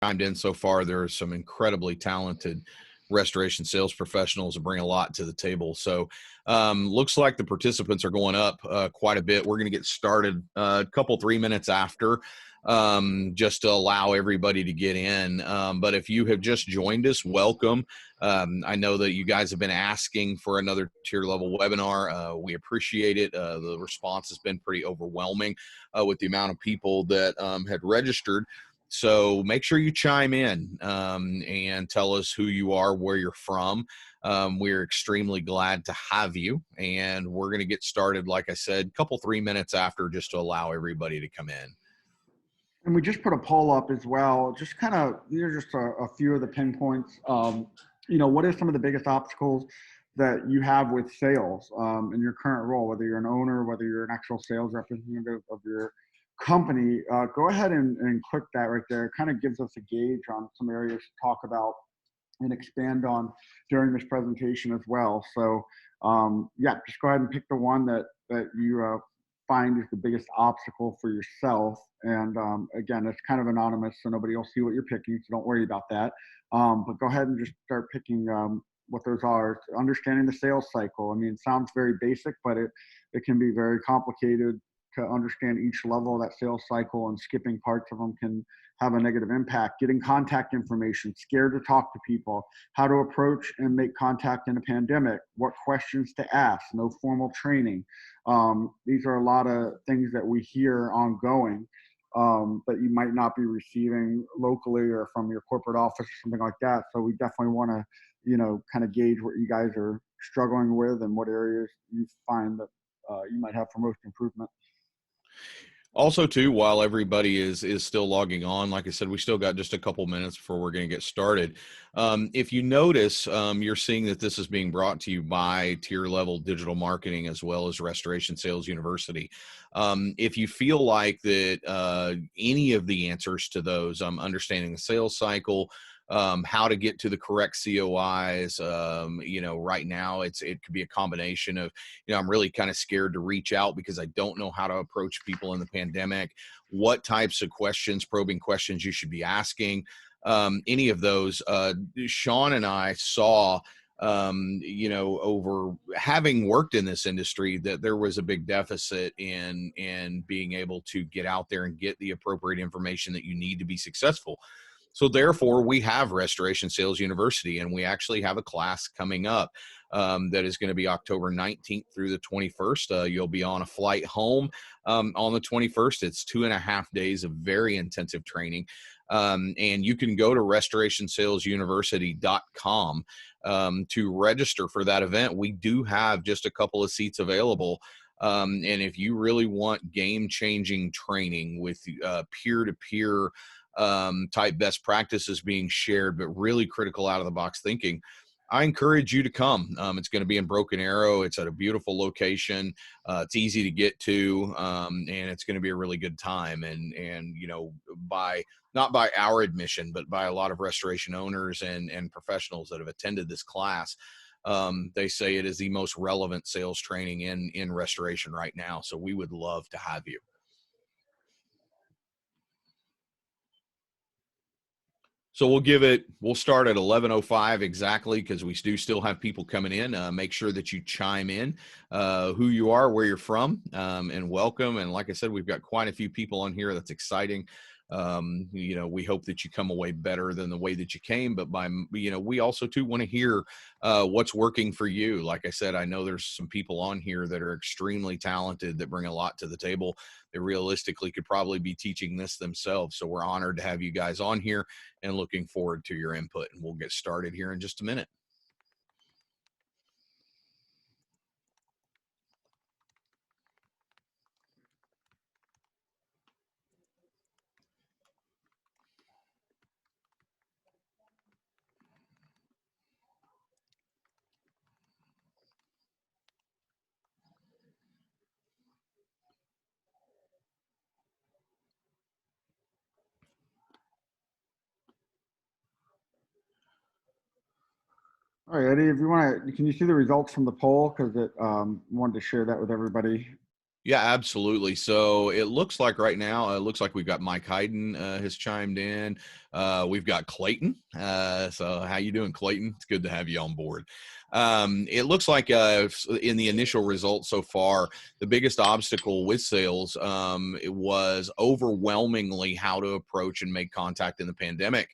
chimed in so far. There are some incredibly talented restoration sales professionals that bring a lot to the table. So looks like the participants are going up quite a bit. We're going to get started a couple, 3 minutes after, just to allow everybody to get in. But if you have just joined us, welcome. I know that you guys have been asking for another tier level webinar. We appreciate it. The response has been pretty overwhelming with the amount of people that had registered. So make sure you chime in and tell us who you are, where you're from. We're extremely glad to have you. And we're going to get started, like I said, a couple, 3 minutes after, just to allow everybody to come in. And we just put a poll up as well. Just kind of, these are just a few of the pinpoints. What are some of the biggest obstacles that you have with sales in your current role, whether you're an owner, whether you're an actual sales representative of your company? Go ahead and click that right there. It kind of gives us a gauge on some areas to talk about and expand on during this presentation as well. So just go ahead and pick the one that you find is the biggest obstacle for yourself. And again, it's kind of anonymous, so nobody will see what you're picking, so don't worry about that. But go ahead and just start picking what those are. Understanding the sales cycle. I mean, it sounds very basic, but it can be very complicated to understand each level of that sales cycle, and skipping parts of them can have a negative impact. Getting contact information, scared to talk to people, how to approach and make contact in a pandemic, what questions to ask, no formal training. These are a lot of things that we hear ongoing that you might not be receiving locally or from your corporate office or something like that. So we definitely want to, kind of gauge what you guys are struggling with and what areas you find that you might have for most improvement. Also, too, while everybody is still logging on, like I said, we still got just a couple minutes before we're going to get started. If you notice, you're seeing that this is being brought to you by Tier Level Digital Marketing as well as Restoration Sales University. If you feel like that any of the answers to those, understanding the sales cycle, how to get to the correct COIs. Right now it could be a combination of, I'm really kind of scared to reach out because I don't know how to approach people in the pandemic, what types of questions, probing questions you should be asking. Any of those, Sean and I saw, over having worked in this industry, that there was a big deficit in being able to get out there and get the appropriate information that you need to be successful. So therefore, we have Restoration Sales University, and we actually have a class coming up that is going to be October 19th through the 21st. You'll be on a flight home on the 21st. It's 2.5 days of very intensive training. And you can go to restorationsalesuniversity.com to register for that event. We do have just a couple of seats available. And if you really want game-changing training with peer-to-peer type best practices being shared, but really critical out of the box thinking, I encourage you to come. It's going to be in Broken Arrow. It's at a beautiful location. It's easy to get to, and it's going to be a really good time. And not by our admission, but by a lot of restoration owners and professionals that have attended this class, they say it is the most relevant sales training in restoration right now. So we would love to have you. So we'll start at 11:05 exactly, because we do still have people coming in. Make sure that you chime in who you are, where you're from, and welcome. And like I said, we've got quite a few people on here. That's exciting. We hope that you come away better than the way that you came, but we also too want to hear what's working for you. Like I said, I know there's some people on here that are extremely talented that bring a lot to the table. They realistically could probably be teaching this themselves. So we're honored to have you guys on here and looking forward to your input. And we'll get started here in just a minute. All right, Eddie, if you want to, can you see the results from the poll? Because it wanted to share that with everybody. Yeah, absolutely. So it looks like right now, it looks like we've got Mike Hayden has chimed in. We've got Clayton. So how you doing, Clayton? It's good to have you on board. It looks like in the initial results so far, the biggest obstacle with sales it was overwhelmingly how to approach and make contact in the pandemic.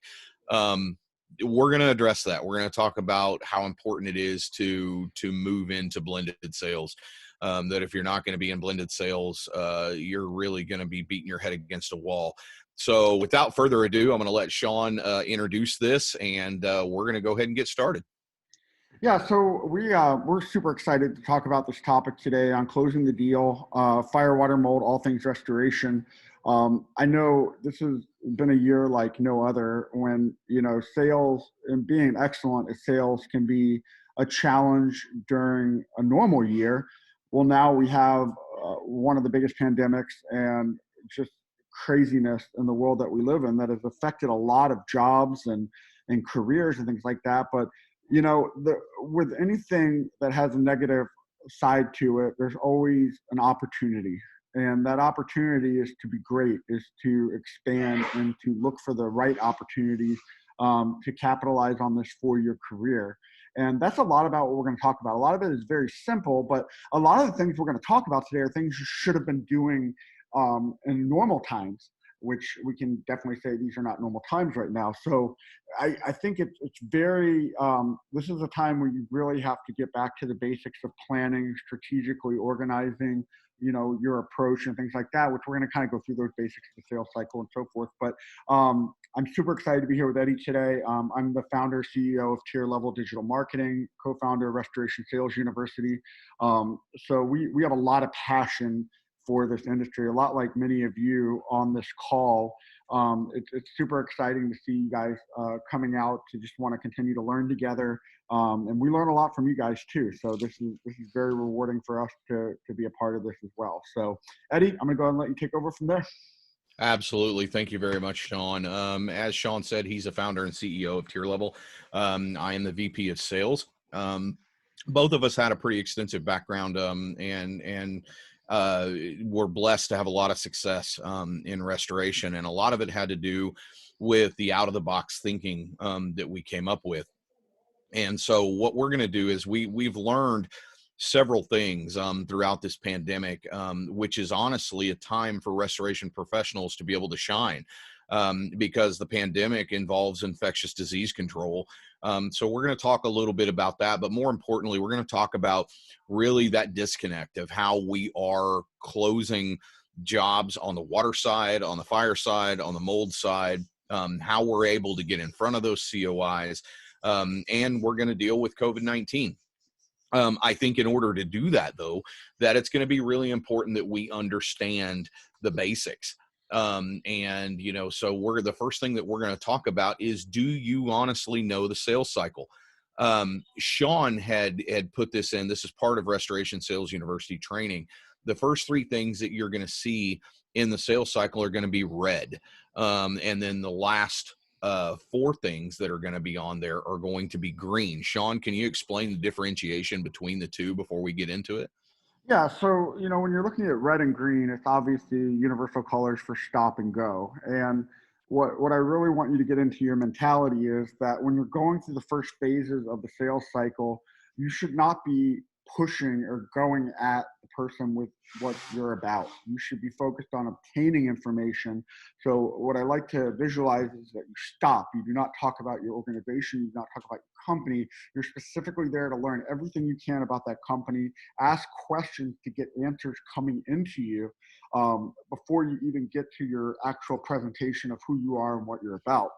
We're going to address that. We're going to talk about how important it is to move into blended sales. That if you're not going to be in blended sales, you're really going to be beating your head against a wall. So without further ado, I'm going to let Sean introduce this, and we're going to go ahead and get started. Yeah, so we're super excited to talk about this topic today on closing the deal, fire, water, mold, all things restoration. I know this has been a year like no other when, sales and being excellent at sales can be a challenge during a normal year. Well, now we have one of the biggest pandemics and just craziness in the world that we live in that has affected a lot of jobs and careers and things like that. But with anything that has a negative side to it, there's always an opportunity. And that opportunity is to be great, is to expand and to look for the right opportunities to capitalize on this for your career. And that's a lot about what we're going to talk about. A lot of it is very simple, but a lot of the things we're going to talk about today are things you should have been doing in normal times, which we can definitely say these are not normal times right now. So I think it's very, this is a time where you really have to get back to the basics of planning, strategically organizing, your approach and things like that, which we're going to kind of go through those basics of the sales cycle and so forth. But I'm super excited to be here with Eddie today. I'm the founder, CEO of Tier Level Digital Marketing, co-founder of Restoration Sales University. So we have a lot of passion for this industry, a lot like many of you on this call. It's super exciting to see you guys coming out to just want to continue to learn together. And we learn a lot from you guys too. So this is very rewarding for us to be a part of this as well. So Eddie, I'm gonna go ahead and let you take over from there. Absolutely. Thank you very much, Sean. As Sean said, he's a founder and CEO of Tier Level. I am the VP of Sales. Both of us had a pretty extensive background and we're blessed to have a lot of success in restoration, and a lot of it had to do with the out of the box thinking that we came up with. And so what we're going to do is we've learned several things throughout this pandemic, which is honestly a time for restoration professionals to be able to shine, because the pandemic involves infectious disease control. So we're going to talk a little bit about that, but more importantly, we're going to talk about really that disconnect of how we are closing jobs on the water side, on the fire side, on the mold side, how we're able to get in front of those COIs, and we're going to deal with COVID-19. I think in order to do that, though, that it's going to be really important that we understand the basics. And, so the first thing that we're going to talk about is, do you honestly know the sales cycle? Sean had put this in. This is part of Restoration Sales University training. The first three things that you're going to see in the sales cycle are going to be red. And then the last four things that are going to be on there are going to be green. Sean, can you explain the differentiation between the two before we get into it? Yeah, so when you're looking at red and green, it's obviously universal colors for stop and go. And what I really want you to get into your mentality is that when you're going through the first phases of the sales cycle, you should not be pushing or going at the person with what you're about. You should be focused on obtaining information. So what I like to visualize is that you stop. You do not talk about your organization. You do not talk about your company. You're specifically there to learn everything you can about that company, ask questions to get answers coming into you before you even get to your actual presentation of who you are and what you're about.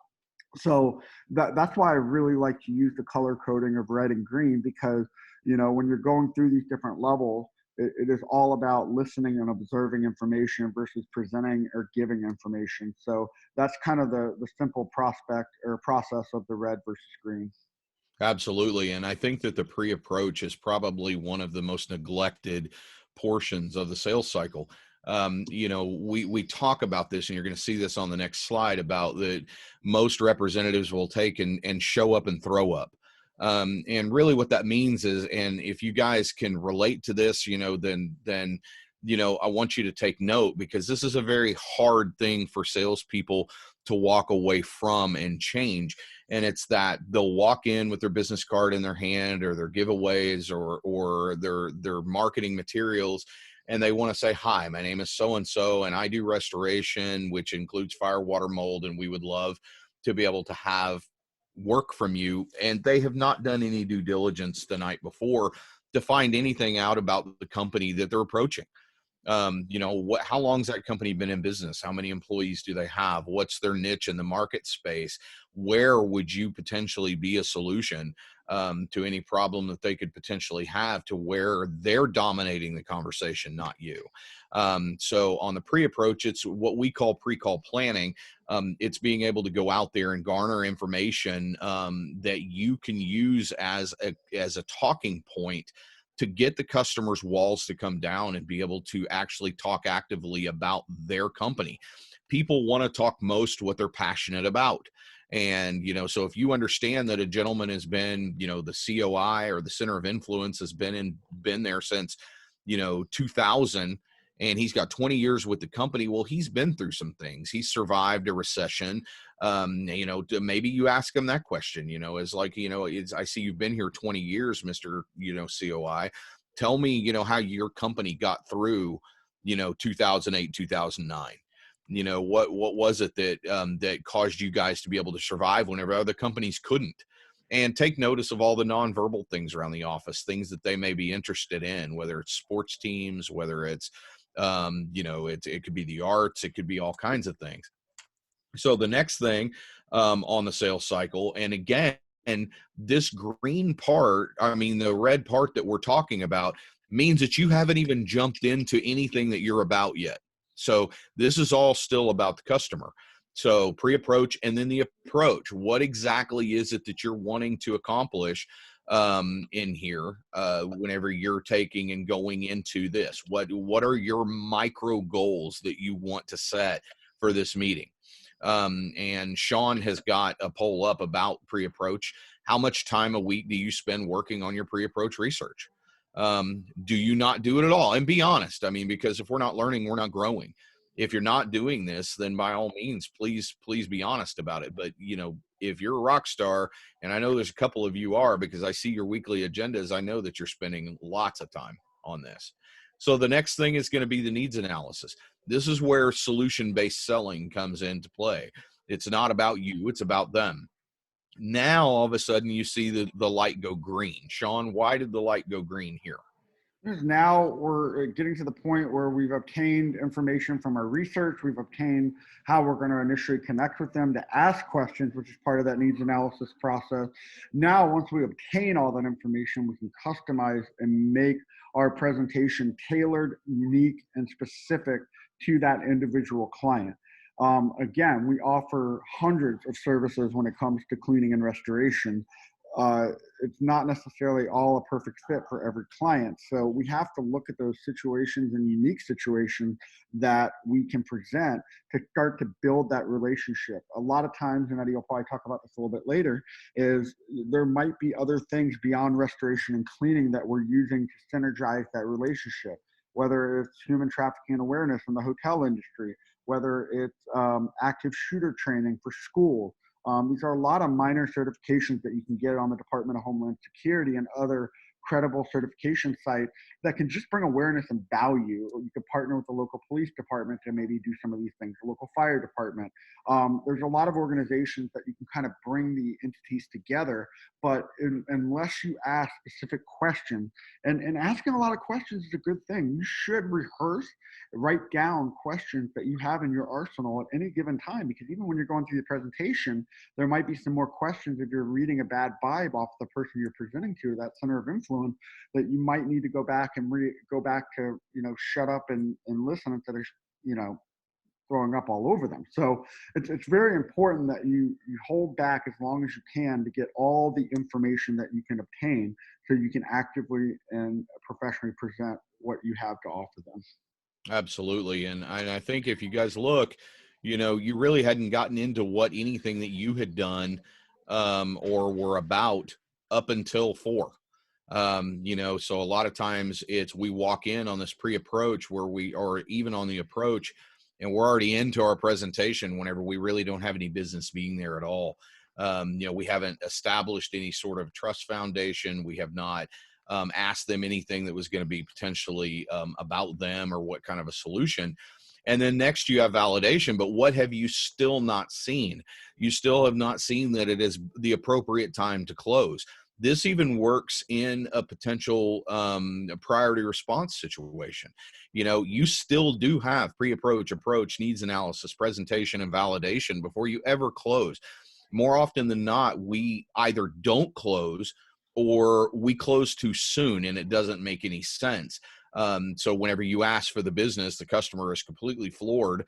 So that's why I really like to use the color coding of red and green, because when you're going through these different levels, it is all about listening and observing information versus presenting or giving information. So that's kind of the simple prospect or process of the red versus green. Absolutely. And I think that the pre-approach is probably one of the most neglected portions of the sales cycle. We talk about this, and you're going to see this on the next slide, about that most representatives will take and show up and throw up. And really what that means is, and if you guys can relate to this, then I want you to take note, because this is a very hard thing for salespeople to walk away from and change. And it's that they'll walk in with their business card in their hand, or their giveaways, or their marketing materials, and they want to say, "Hi, my name is so and so, and I do restoration, which includes fire, water, mold, and we would love to be able to have work from you." And they have not done any due diligence the night before to find anything out about the company that they're approaching. How long's that company been in business? How many employees do they have? What's their niche in the market space? Where would you potentially be a solution to any problem that they could potentially have, to where they're dominating the conversation, not you? So on the pre-approach, it's what we call pre-call planning. It's being able to go out there and garner information that you can use as a talking point to get the customer's walls to come down and be able to actually talk actively about their company. People want to talk most what they're passionate about. And, so if you understand that a gentleman has been, the COI, or the center of influence, has been there since, 2000, and he's got 20 years with the company. Well, he's been through some things. He's survived a recession. Maybe you ask him that question, is like, I see you've been here 20 years, Mr. COI. Tell me, how your company got through, 2008, 2009. What was it that caused you guys to be able to survive whenever other companies couldn't? And take notice of all the nonverbal things around the office, things that they may be interested in, whether it's sports teams, whether it's, it could be the arts, it could be all kinds of things. So the next thing on the sales cycle, and again, and this green part, the red part that we're talking about, means that you haven't even jumped into anything that you're about yet. So this is all still about the customer. So pre-approach, and then the approach. What exactly is it that you're wanting to accomplish in here whenever you're taking and going into this? What are your micro goals that you want to set for this meeting? And Sean has got a poll up about pre-approach. How much time a week do you spend working on your pre-approach research? Do you not do it at all? And be honest. Because if we're not learning, we're not growing. If you're not doing this, then by all means, please be honest about it. But, if you're a rock star, and I know there's a couple of you are, because I see your weekly agendas, I know that you're spending lots of time on this. So the next thing is going to be the needs analysis. This is where solution-based selling comes into play. It's not about you, it's about them. Now, all of a sudden, you see the light go green. Sean, why did the light go green here? Because now we're getting to the point where we've obtained information from our research. We've obtained how we're going to initially connect with them to ask questions, which is part of that needs analysis process. Now, once we obtain all that information, we can customize and make our presentation tailored, unique, and specific to that individual client. Again, we offer hundreds of services when it comes to cleaning and restoration. It's not necessarily all a perfect fit for every client. So we have to look at those situations and unique situations that we can present to start to build that relationship. A lot of times, and Eddie will probably talk about this a little bit later, is there might be other things beyond restoration and cleaning that we're using to synergize that relationship, whether it's human trafficking awareness in the hotel industry, whether it's active shooter training for schools. These are a lot of minor certifications that you can get on the Department of Homeland Security and other credible certification sites that can just bring awareness and value. Or you could partner with the local police department to maybe do some of these things, the local fire department. There's a lot of organizations that you can kind of bring the entities together, but unless you ask specific questions, and asking a lot of questions is a good thing. You should rehearse, write down questions that you have in your arsenal at any given time, because even when you're going through the presentation, there might be some more questions if you're reading a bad vibe off the person you're presenting to, that center of influence, that you might need to go back and go back to, shut up and listen instead of, throwing up all over them. So it's very important that you hold back as long as you can to get all the information that you can obtain so you can actively and professionally present what you have to offer them. Absolutely. And I think if you guys look, you really hadn't gotten into what anything that you had done or were about up until 4. So a lot of times we walk in on this pre-approach or even on the approach, and we're already into our presentation whenever we really don't have any business being there at all. We haven't established any sort of trust foundation. We have not asked them anything that was going to be potentially about them or what kind of a solution. And then next you have validation, but what have you still not seen? You still have not seen that it is the appropriate time to close. This even works in a potential priority response situation. You still do have pre-approach, approach, needs analysis, presentation, and validation before you ever close. More often than not, we either don't close or we close too soon and it doesn't make any sense. So whenever you ask for the business, the customer is completely floored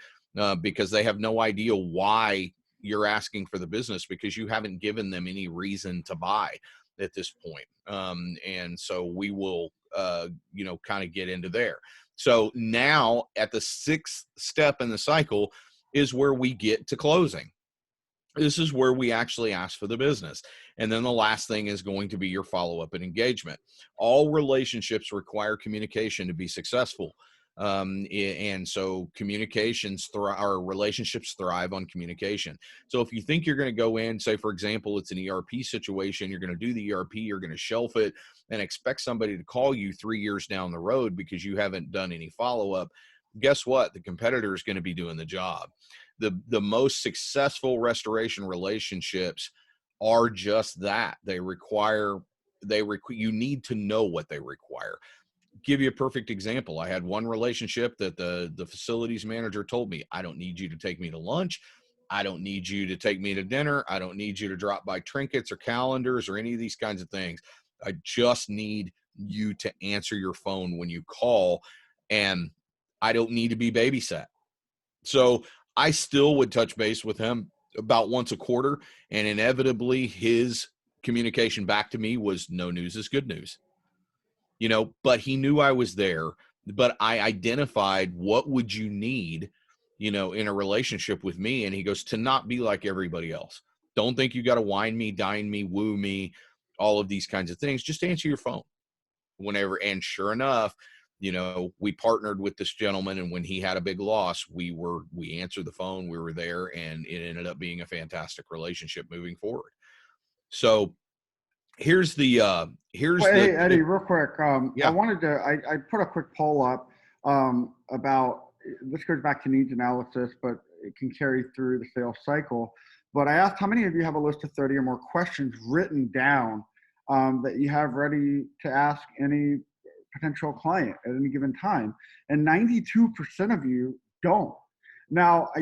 because they have no idea why you're asking for the business, because you haven't given them any reason to buy at this point. And so we will, kind of get into there. So now at the sixth step in the cycle is where we get to closing. This is where we actually ask for the business. And then the last thing is going to be your follow-up and engagement. All relationships require communication to be successful. And so our relationships thrive on communication. So if you think you're going to go in, say, for example, it's an ERP situation, you're going to do the ERP, you're going to shelf it and expect somebody to call you 3 years down the road because you haven't done any follow-up. Guess what? The competitor is going to be doing the job. The most successful restoration relationships are just that. You need to know what they require. Give you a perfect example. I had one relationship that the facilities manager told me, I don't need you to take me to lunch. I don't need you to take me to dinner. I don't need you to drop by trinkets or calendars or any of these kinds of things. I just need you to answer your phone when you call, and I don't need to be babysat. So I still would touch base with him about once a quarter, and inevitably his communication back to me was no news is good news. But he knew I was there, but I identified what would you need, in a relationship with me. And he goes, to not be like everybody else. Don't think you got to wine me, dine me, woo me, all of these kinds of things. Just answer your phone whenever. And sure enough, we partnered with this gentleman, and when he had a big loss, we answered the phone, we were there, and it ended up being a fantastic relationship moving forward. So here's the Hey, Eddie, real quick. Yeah. I put a quick poll up about, this goes back to needs analysis, but it can carry through the sales cycle. But I asked how many of you have a list of 30 or more questions written down that you have ready to ask any potential client at any given time, and 92% of you don't. Now,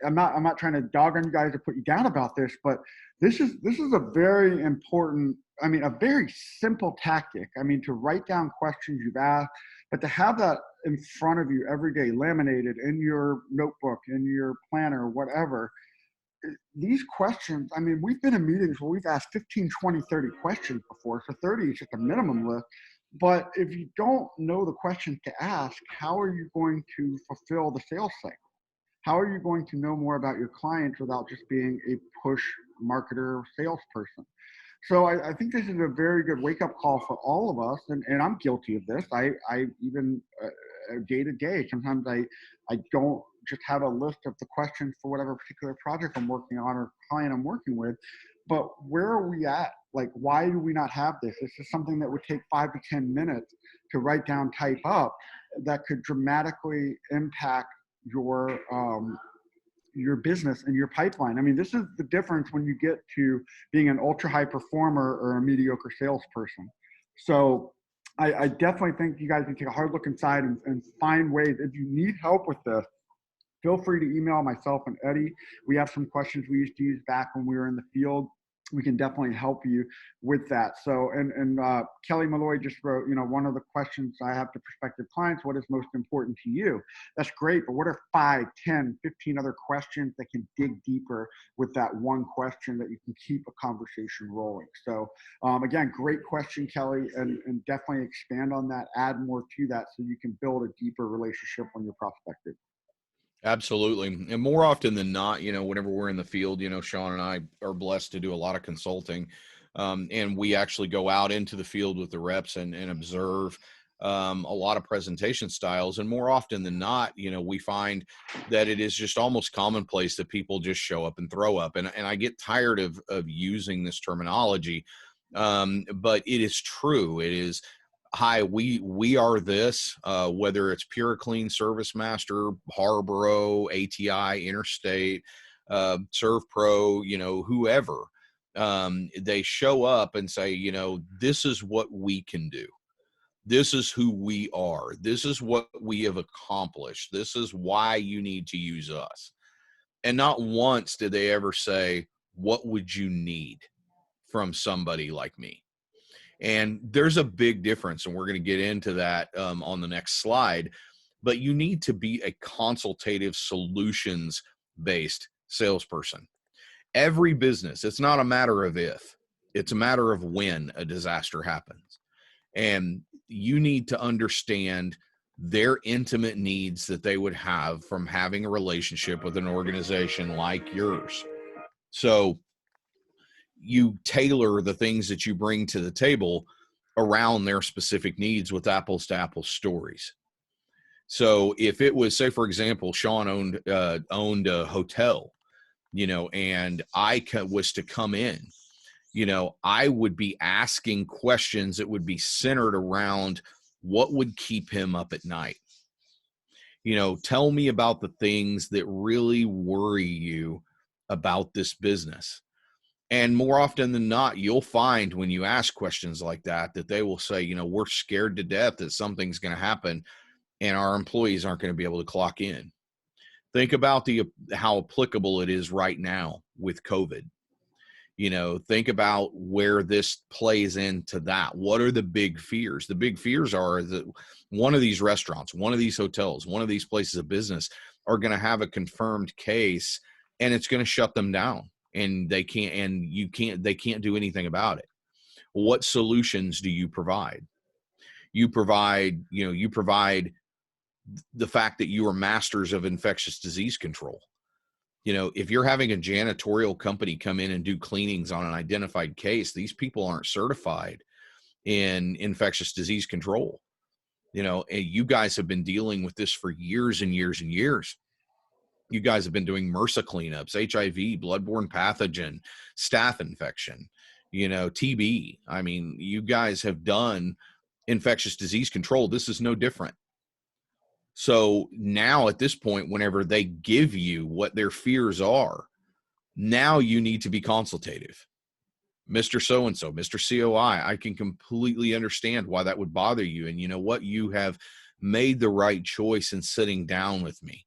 I'm not trying to dog on you guys or put you down about this, but this is a very important, a very simple tactic. To write down questions you've asked, but to have that in front of you every day, laminated in your notebook, in your planner, whatever. These questions, we've been in meetings where we've asked 15, 20, 30 questions before. So 30 is just a minimum list. But if you don't know the questions to ask, how are you going to fulfill the sales cycle? How are you going to know more about your clients without just being a push marketer salesperson? So I think this is a very good wake-up call for all of us, and I'm guilty of this. I even day to day, sometimes I don't just have a list of the questions for whatever particular project I'm working on or client I'm working with, but where are we at? Like, why do we not have this? This is something that would take 5 to 10 minutes to write down, type up, that could dramatically impact your business and your pipeline. This is the difference when you get to being an ultra high performer or a mediocre salesperson. So I definitely think you guys need to take a hard look inside and find ways. If you need help with this, feel free to email myself and Eddie. We have some questions we used to use back when we were in the field. We can definitely help you with that. So, and Kelly Malloy just wrote, one of the questions I have to prospective clients, what is most important to you? That's great, but what are 5, 10, 15 other questions that can dig deeper with that one question that you can keep a conversation rolling? So again, great question, Kelly, and definitely expand on that, add more to that so you can build a deeper relationship when you're prospecting. Absolutely. And more often than not, whenever we're in the field, Sean and I are blessed to do a lot of consulting. And we actually go out into the field with the reps and observe a lot of presentation styles. And more often than not, we find that it is just almost commonplace that people just show up and throw up. And I get tired of using this terminology, but it is true. It is, hi, we are this, whether it's PureClean, Service Master, Harborough, ATI, Interstate, ServPro, whoever. They show up and say, this is what we can do. This is who we are. This is what we have accomplished. This is why you need to use us. And not once did they ever say, what would you need from somebody like me? And there's a big difference, and we're going to get into that on the next slide. But you need to be a consultative, solutions-based salesperson. Every business, it's not a matter of if, it's a matter of when a disaster happens. And you need to understand their intimate needs that they would have from having a relationship with an organization like yours. So you tailor the things that you bring to the table around their specific needs with apples to apples stories. So if it was, say, for example, Sean owned a hotel, and I was to come in, I would be asking questions that would be centered around what would keep him up at night. Tell me about the things that really worry you about this business. And more often than not, you'll find when you ask questions like that they will say, we're scared to death that something's going to happen and our employees aren't going to be able to clock in. Think about how applicable it is right now with COVID. Think about where this plays into that. What are the big fears? The big fears are that one of these restaurants, one of these hotels, one of these places of business are going to have a confirmed case and it's going to shut them down, and they can't do anything about it. What solutions do you provide? You provide the fact that you are masters of infectious disease control. If you're having a janitorial company come in and do cleanings on an identified case, these people aren't certified in infectious disease control. And you guys have been dealing with this for years and years and years. You guys have been doing MRSA cleanups, HIV, bloodborne pathogen, staph infection, TB. I mean, you guys have done infectious disease control. This is no different. So now at this point, whenever they give you what their fears are, now you need to be consultative. Mr. So-and-so, Mr. COI, I can completely understand why that would bother you. And you know what? You have made the right choice in sitting down with me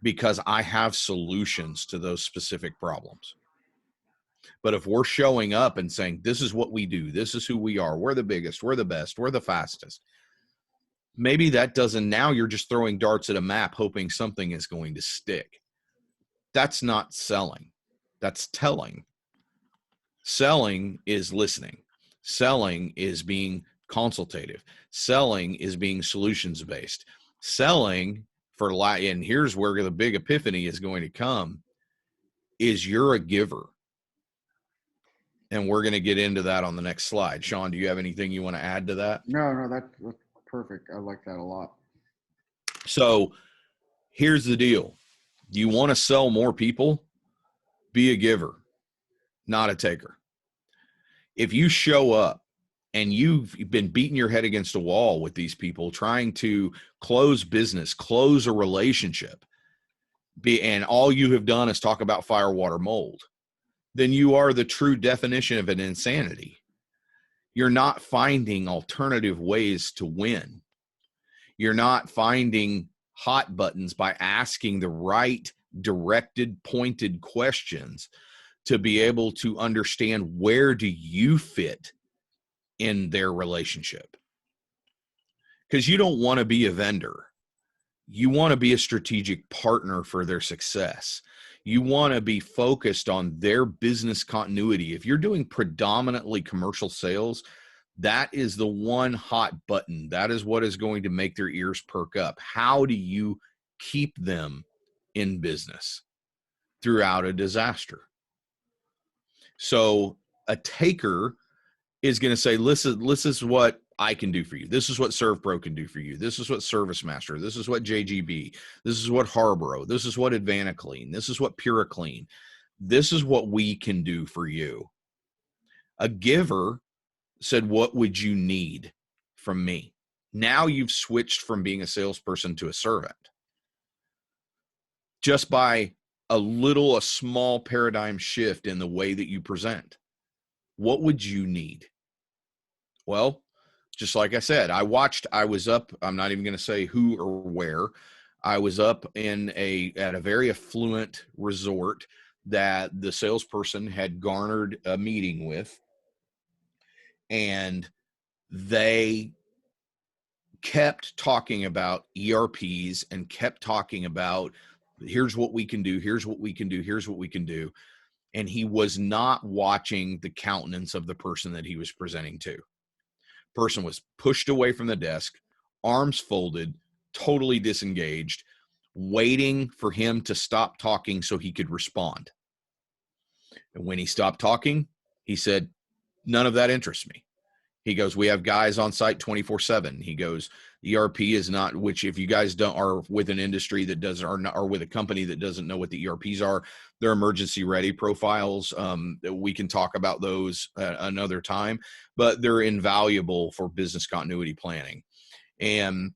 because I have solutions to those specific problems. But if we're showing up and saying, this is what we do, this is who we are, we're the biggest, we're the best, we're the fastest, maybe that doesn't, now you're just throwing darts at a map hoping something is going to stick. That's not selling. That's telling. Selling is listening. Selling is being consultative. Selling is being solutions-based. Selling and here's where the big epiphany is going to come, is you're a giver. And we're going to get into that on the next slide. Sean, do you have anything you want to add to that? No, that's perfect. I like that a lot. So here's the deal. Do you want to sell more people? Be a giver, not a taker. If you show up and you've been beating your head against a wall with these people, trying to close business, close a relationship, and all you have done is talk about fire, water, mold, then you are the true definition of an insanity. You're not finding alternative ways to win. You're not finding hot buttons by asking the right directed, pointed questions to be able to understand where do you fit in their relationship. Because you don't want to be a vendor. You want to be a strategic partner for their success. You want to be focused on their business continuity. If you're doing predominantly commercial sales, that is the one hot button. That is what is going to make their ears perk up. How do you keep them in business throughout a disaster? So A taker is going to say, listen, this is what I can do for you. This is what ServPro can do for you. This is what ServiceMaster. This is what JGB. This is what Harborough. This is what AdvantaClean. This is what PuraClean. This is what we can do for you. A giver said, what would you need from me? Now you've switched from being a salesperson to a servant. Just by a small paradigm shift in the way that you present. What would you need? Well, just like I said, I was up, I'm not even going to say who or where. I was up at a very affluent resort that the salesperson had garnered a meeting with, and they kept talking about ERPs and kept talking about, here's what we can do, here's what we can do, here's what we can do. And he was not watching the countenance of the person that he was presenting to. Person was pushed away from the desk, arms folded, totally disengaged, waiting for him to stop talking so he could respond. And when he stopped talking, he said, none of that interests me. He goes, we have guys on site 24/7. He goes, ERP is not, which if you guys are with an industry that does, or with a company that doesn't know what the ERPs are, they're emergency ready profiles. We can talk about those another time, but they're invaluable for business continuity planning. And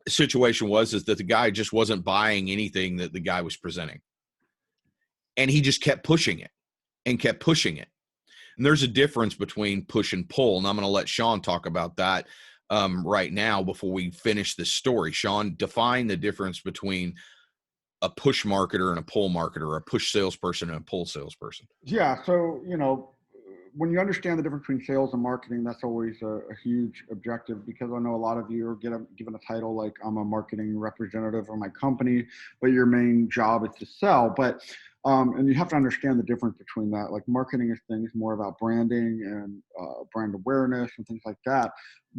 the situation is that the guy just wasn't buying anything that the guy was presenting. And he just kept pushing it and kept pushing it. And there's a difference between push and pull. And I'm going to let Sean talk about that right now before we finish this story. Sean, define the difference between a push marketer and a pull marketer, or a push salesperson and a pull salesperson. Yeah. So, when you understand the difference between sales and marketing, that's always a huge objective, because I know a lot of you are given a title like, I'm a marketing representative of my company, but your main job is to sell. But and you have to understand the difference between that. Like, marketing is things more about branding and brand awareness and things like that.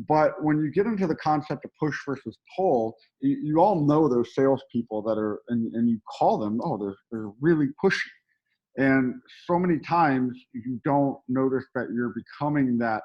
But when you get into the concept of push versus pull, you all know those salespeople that are, and you call them, oh, they're really pushy. And so many times you don't notice that you're becoming that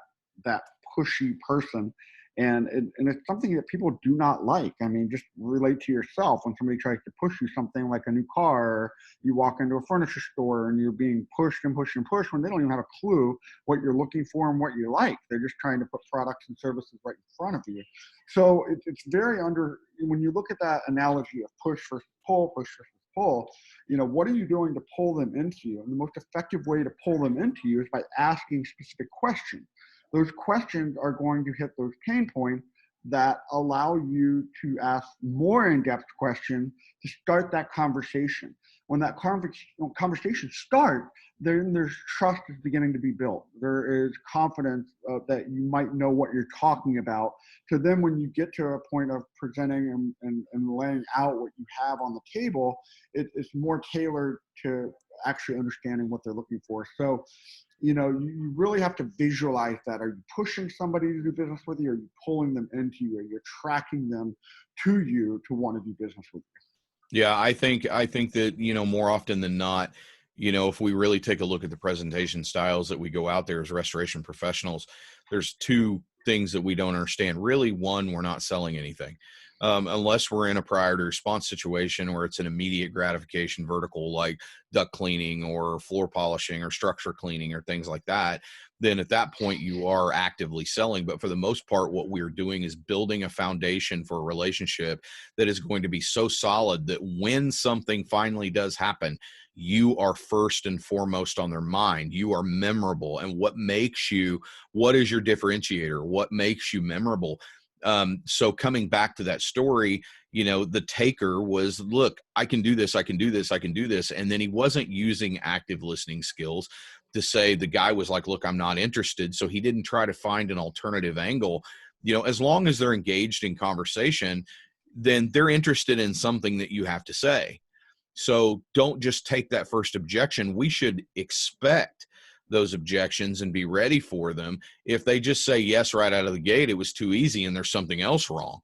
pushy person. And it's something that people do not like. I mean, just relate to yourself. When somebody tries to push you something like a new car, or you walk into a furniture store and you're being pushed and pushed and pushed when they don't even have a clue what you're looking for and what you like. They're just trying to put products and services right in front of you. So it's very when you look at that analogy of push versus pull, what are you doing to pull them into you? And the most effective way to pull them into you is by asking specific questions. Those questions are going to hit those pain points that allow you to ask more in-depth questions to start that conversation. When that conversation starts, then there's trust is beginning to be built. There is confidence that you might know what you're talking about. So then when you get to a point of presenting and laying out what you have on the table, it's more tailored to actually understanding what they're looking for. So, you really have to visualize that. Are you pushing somebody to do business with you? Are you pulling them into you? Are you attracting them to you to want to do business with you? Yeah, I think that, more often than not, if we really take a look at the presentation styles that we go out there as restoration professionals, there's two things that we don't understand. Really, one, we're not selling anything. Unless we're in a priority response situation where it's an immediate gratification vertical like duct cleaning or floor polishing or structure cleaning or things like that, then at that point you are actively selling. But for the most part, what we're doing is building a foundation for a relationship that is going to be so solid that when something finally does happen, you are first and foremost on their mind. You are memorable. And what is your differentiator? What makes you memorable? So coming back to that story, the taker was, look, I can do this, I can do this, I can do this. And then he wasn't using active listening skills to say, the guy was like, look, I'm not interested. So he didn't try to find an alternative angle. As long as they're engaged in conversation, then they're interested in something that you have to say. So don't just take that first objection. We should expect those objections and be ready for them. If they just say yes right out of the gate, it was too easy and there's something else wrong,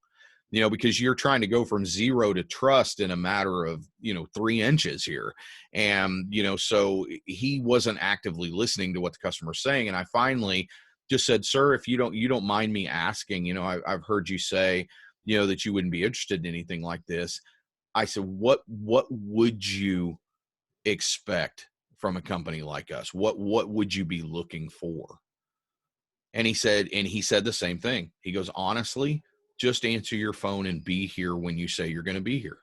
because you're trying to go from 0 to trust in a matter of, 3 inches here. And, so he wasn't actively listening to what the customer's saying. And I finally just said, sir, if you don't mind me asking, I've heard you say, that you wouldn't be interested in anything like this. I said, what would you expect from a company like us? What would you be looking for? And he said the same thing. He goes, honestly, just answer your phone and be here when you say you're going to be here.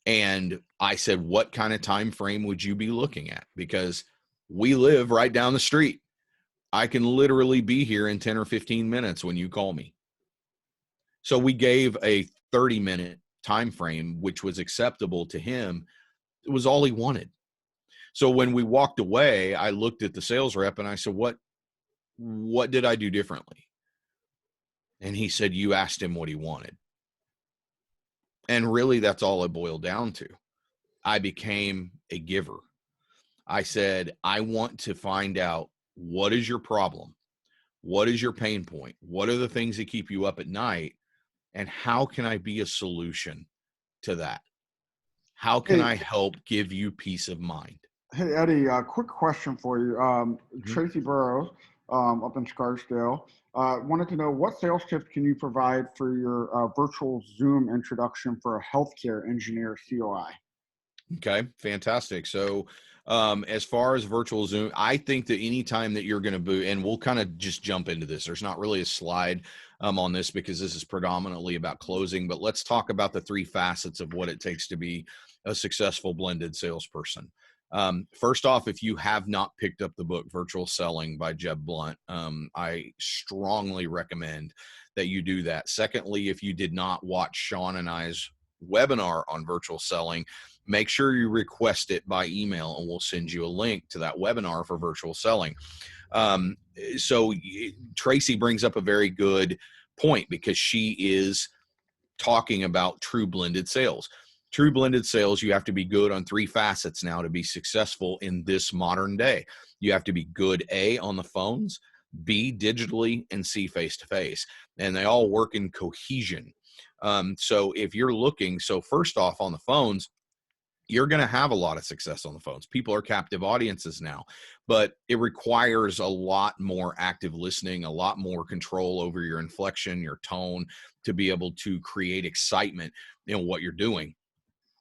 And I said, what kind of time frame would you be looking at? Because we live right down the street. I can literally be here in 10 or 15 minutes when you call me. So we gave a 30-minute time frame, which was acceptable to him. It was all he wanted. So when we walked away, I looked at the sales rep and I said, what did I do differently? And he said, you asked him what he wanted. And really, that's all it boiled down to. I became a giver. I said, I want to find out, what is your problem? What is your pain point? What are the things that keep you up at night? And how can I be a solution to that? How can I help give you peace of mind? Hey, Eddie, quick question for you. Tracy Burrows up in Scarsdale wanted to know, what sales tips can you provide for your virtual Zoom introduction for a healthcare engineer COI? Okay, fantastic. So as far as virtual Zoom, I think that anytime that you're going to boot, and we'll kind of just jump into this, there's not really a slide on this because this is predominantly about closing, but let's talk about the 3 facets of what it takes to be a successful blended salesperson. First off, if you have not picked up the book Virtual Selling by Jeb Blunt, I strongly recommend that you do that. Secondly, if you did not watch Sean and I's webinar on virtual selling, make sure you request it by email and we'll send you a link to that webinar for virtual selling. So Tracy brings up a very good point because she is talking about true blended sales. True blended sales, you have to be good on 3 facets now to be successful in this modern day. You have to be good, A, on the phones, B, digitally, and C, face-to-face. And they all work in cohesion. So if you're looking, so first off on the phones, you're going to have a lot of success on the phones. People are captive audiences now, but it requires a lot more active listening, a lot more control over your inflection, your tone, to be able to create excitement in what you're doing.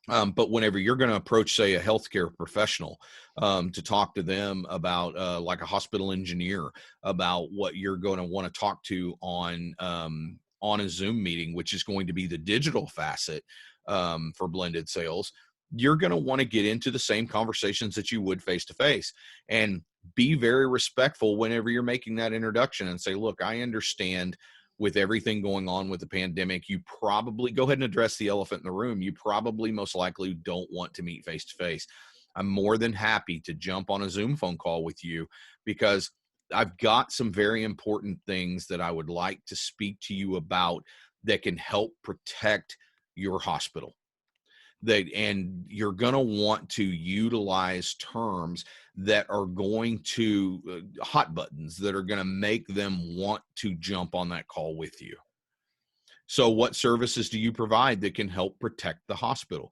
But whenever you're going to approach, say, a healthcare professional to talk to them about like a hospital engineer, about what you're going to want to talk to on a Zoom meeting, which is going to be the digital facet for blended sales, you're going to want to get into the same conversations that you would face to face, and be very respectful whenever you're making that introduction and say, look, I understand with everything going on with the pandemic, you probably go ahead and address the elephant in the room. You probably most likely don't want to meet face to face. I'm more than happy to jump on a Zoom phone call with you because I've got some very important things that I would like to speak to you about that can help protect your hospital. And you're going to want to utilize terms that are going to hot buttons that are going to make them want to jump on that call with you. So what services do you provide that can help protect the hospital?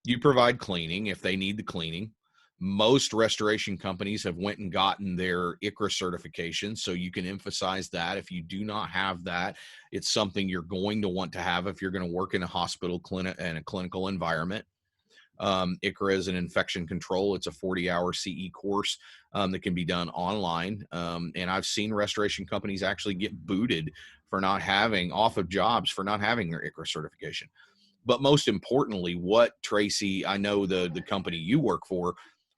You provide cleaning if they need the cleaning. Most restoration companies have went and gotten their ICRA certification, so you can emphasize that. If you do not have that, it's something you're going to want to have if you're going to work in a hospital clinic and a clinical environment. ICRA is an infection control. It's a 40-hour CE course that can be done online. And I've seen restoration companies actually get booted for not having off of jobs for not having their ICRA certification. But most importantly, what, Tracy, I know the company you work for,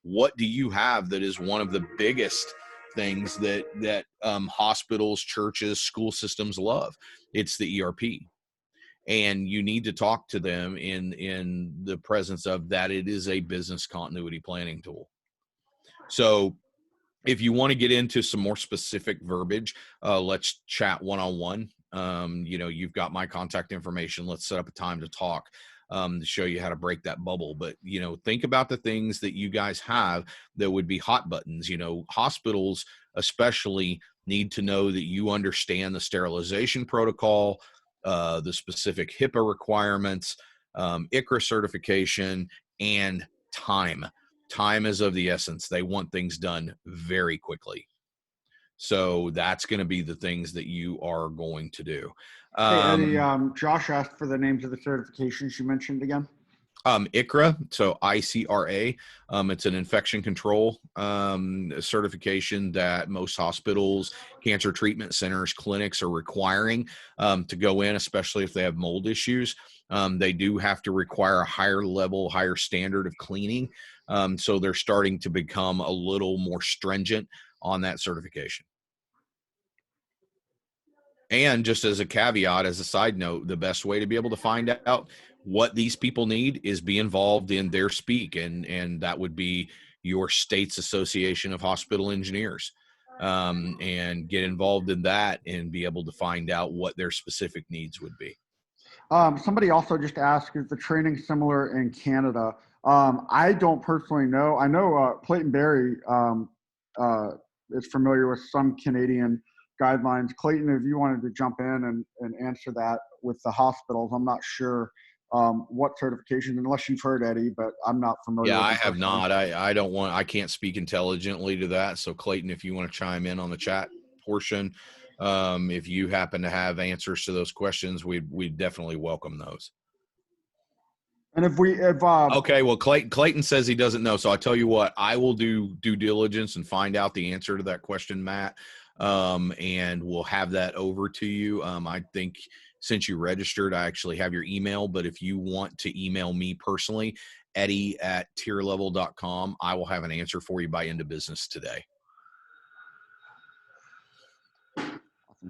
what do you have that is one of the biggest things that hospitals, churches, school systems love? It's the ERP. And you need to talk to them in the presence of that. It is a business continuity planning tool. So if you want to get into some more specific verbiage, let's chat one-on-one. You've got my contact information. Let's set up a time to talk to show you how to break that bubble. But, think about the things that you guys have that would be hot buttons. Hospitals especially need to know that you understand the sterilization protocol, the specific HIPAA requirements, ICRA certification, and time. Time is of the essence. They want things done very quickly. So that's going to be the things that you are going to do. Hey, Eddie, Josh asked for the names of the certifications you mentioned again. ICRA, so ICRA, it's an infection control certification that most hospitals, cancer treatment centers, clinics are requiring to go in, especially if they have mold issues. They do have to require a higher level, higher standard of cleaning. So they're starting to become a little more stringent on that certification. And just as a caveat, as a side note, the best way to be able to find out what these people need is be involved in their speak. And that would be your state's association of hospital engineers, and get involved in that and be able to find out what their specific needs would be. Somebody also just asked, is the training similar in Canada? I don't personally know. I know Clayton Berry is familiar with some Canadian guidelines. Clayton, if you wanted to jump in and answer that with the hospitals, I'm not sure what certifications, unless you've heard, Eddie, but I'm not familiar. Yeah, with I have not. I can't speak intelligently to that. So Clayton, if you want to chime in on the chat portion, if you happen to have answers to those questions, we definitely welcome those. And okay, well, Clayton says he doesn't know. So I tell you what, I will do due diligence and find out the answer to that question, Matt. And we'll have that over to you. I think since you registered, I actually have your email, but if you want to email me personally, eddie@tierlevel.com, I will have an answer for you by end of business today.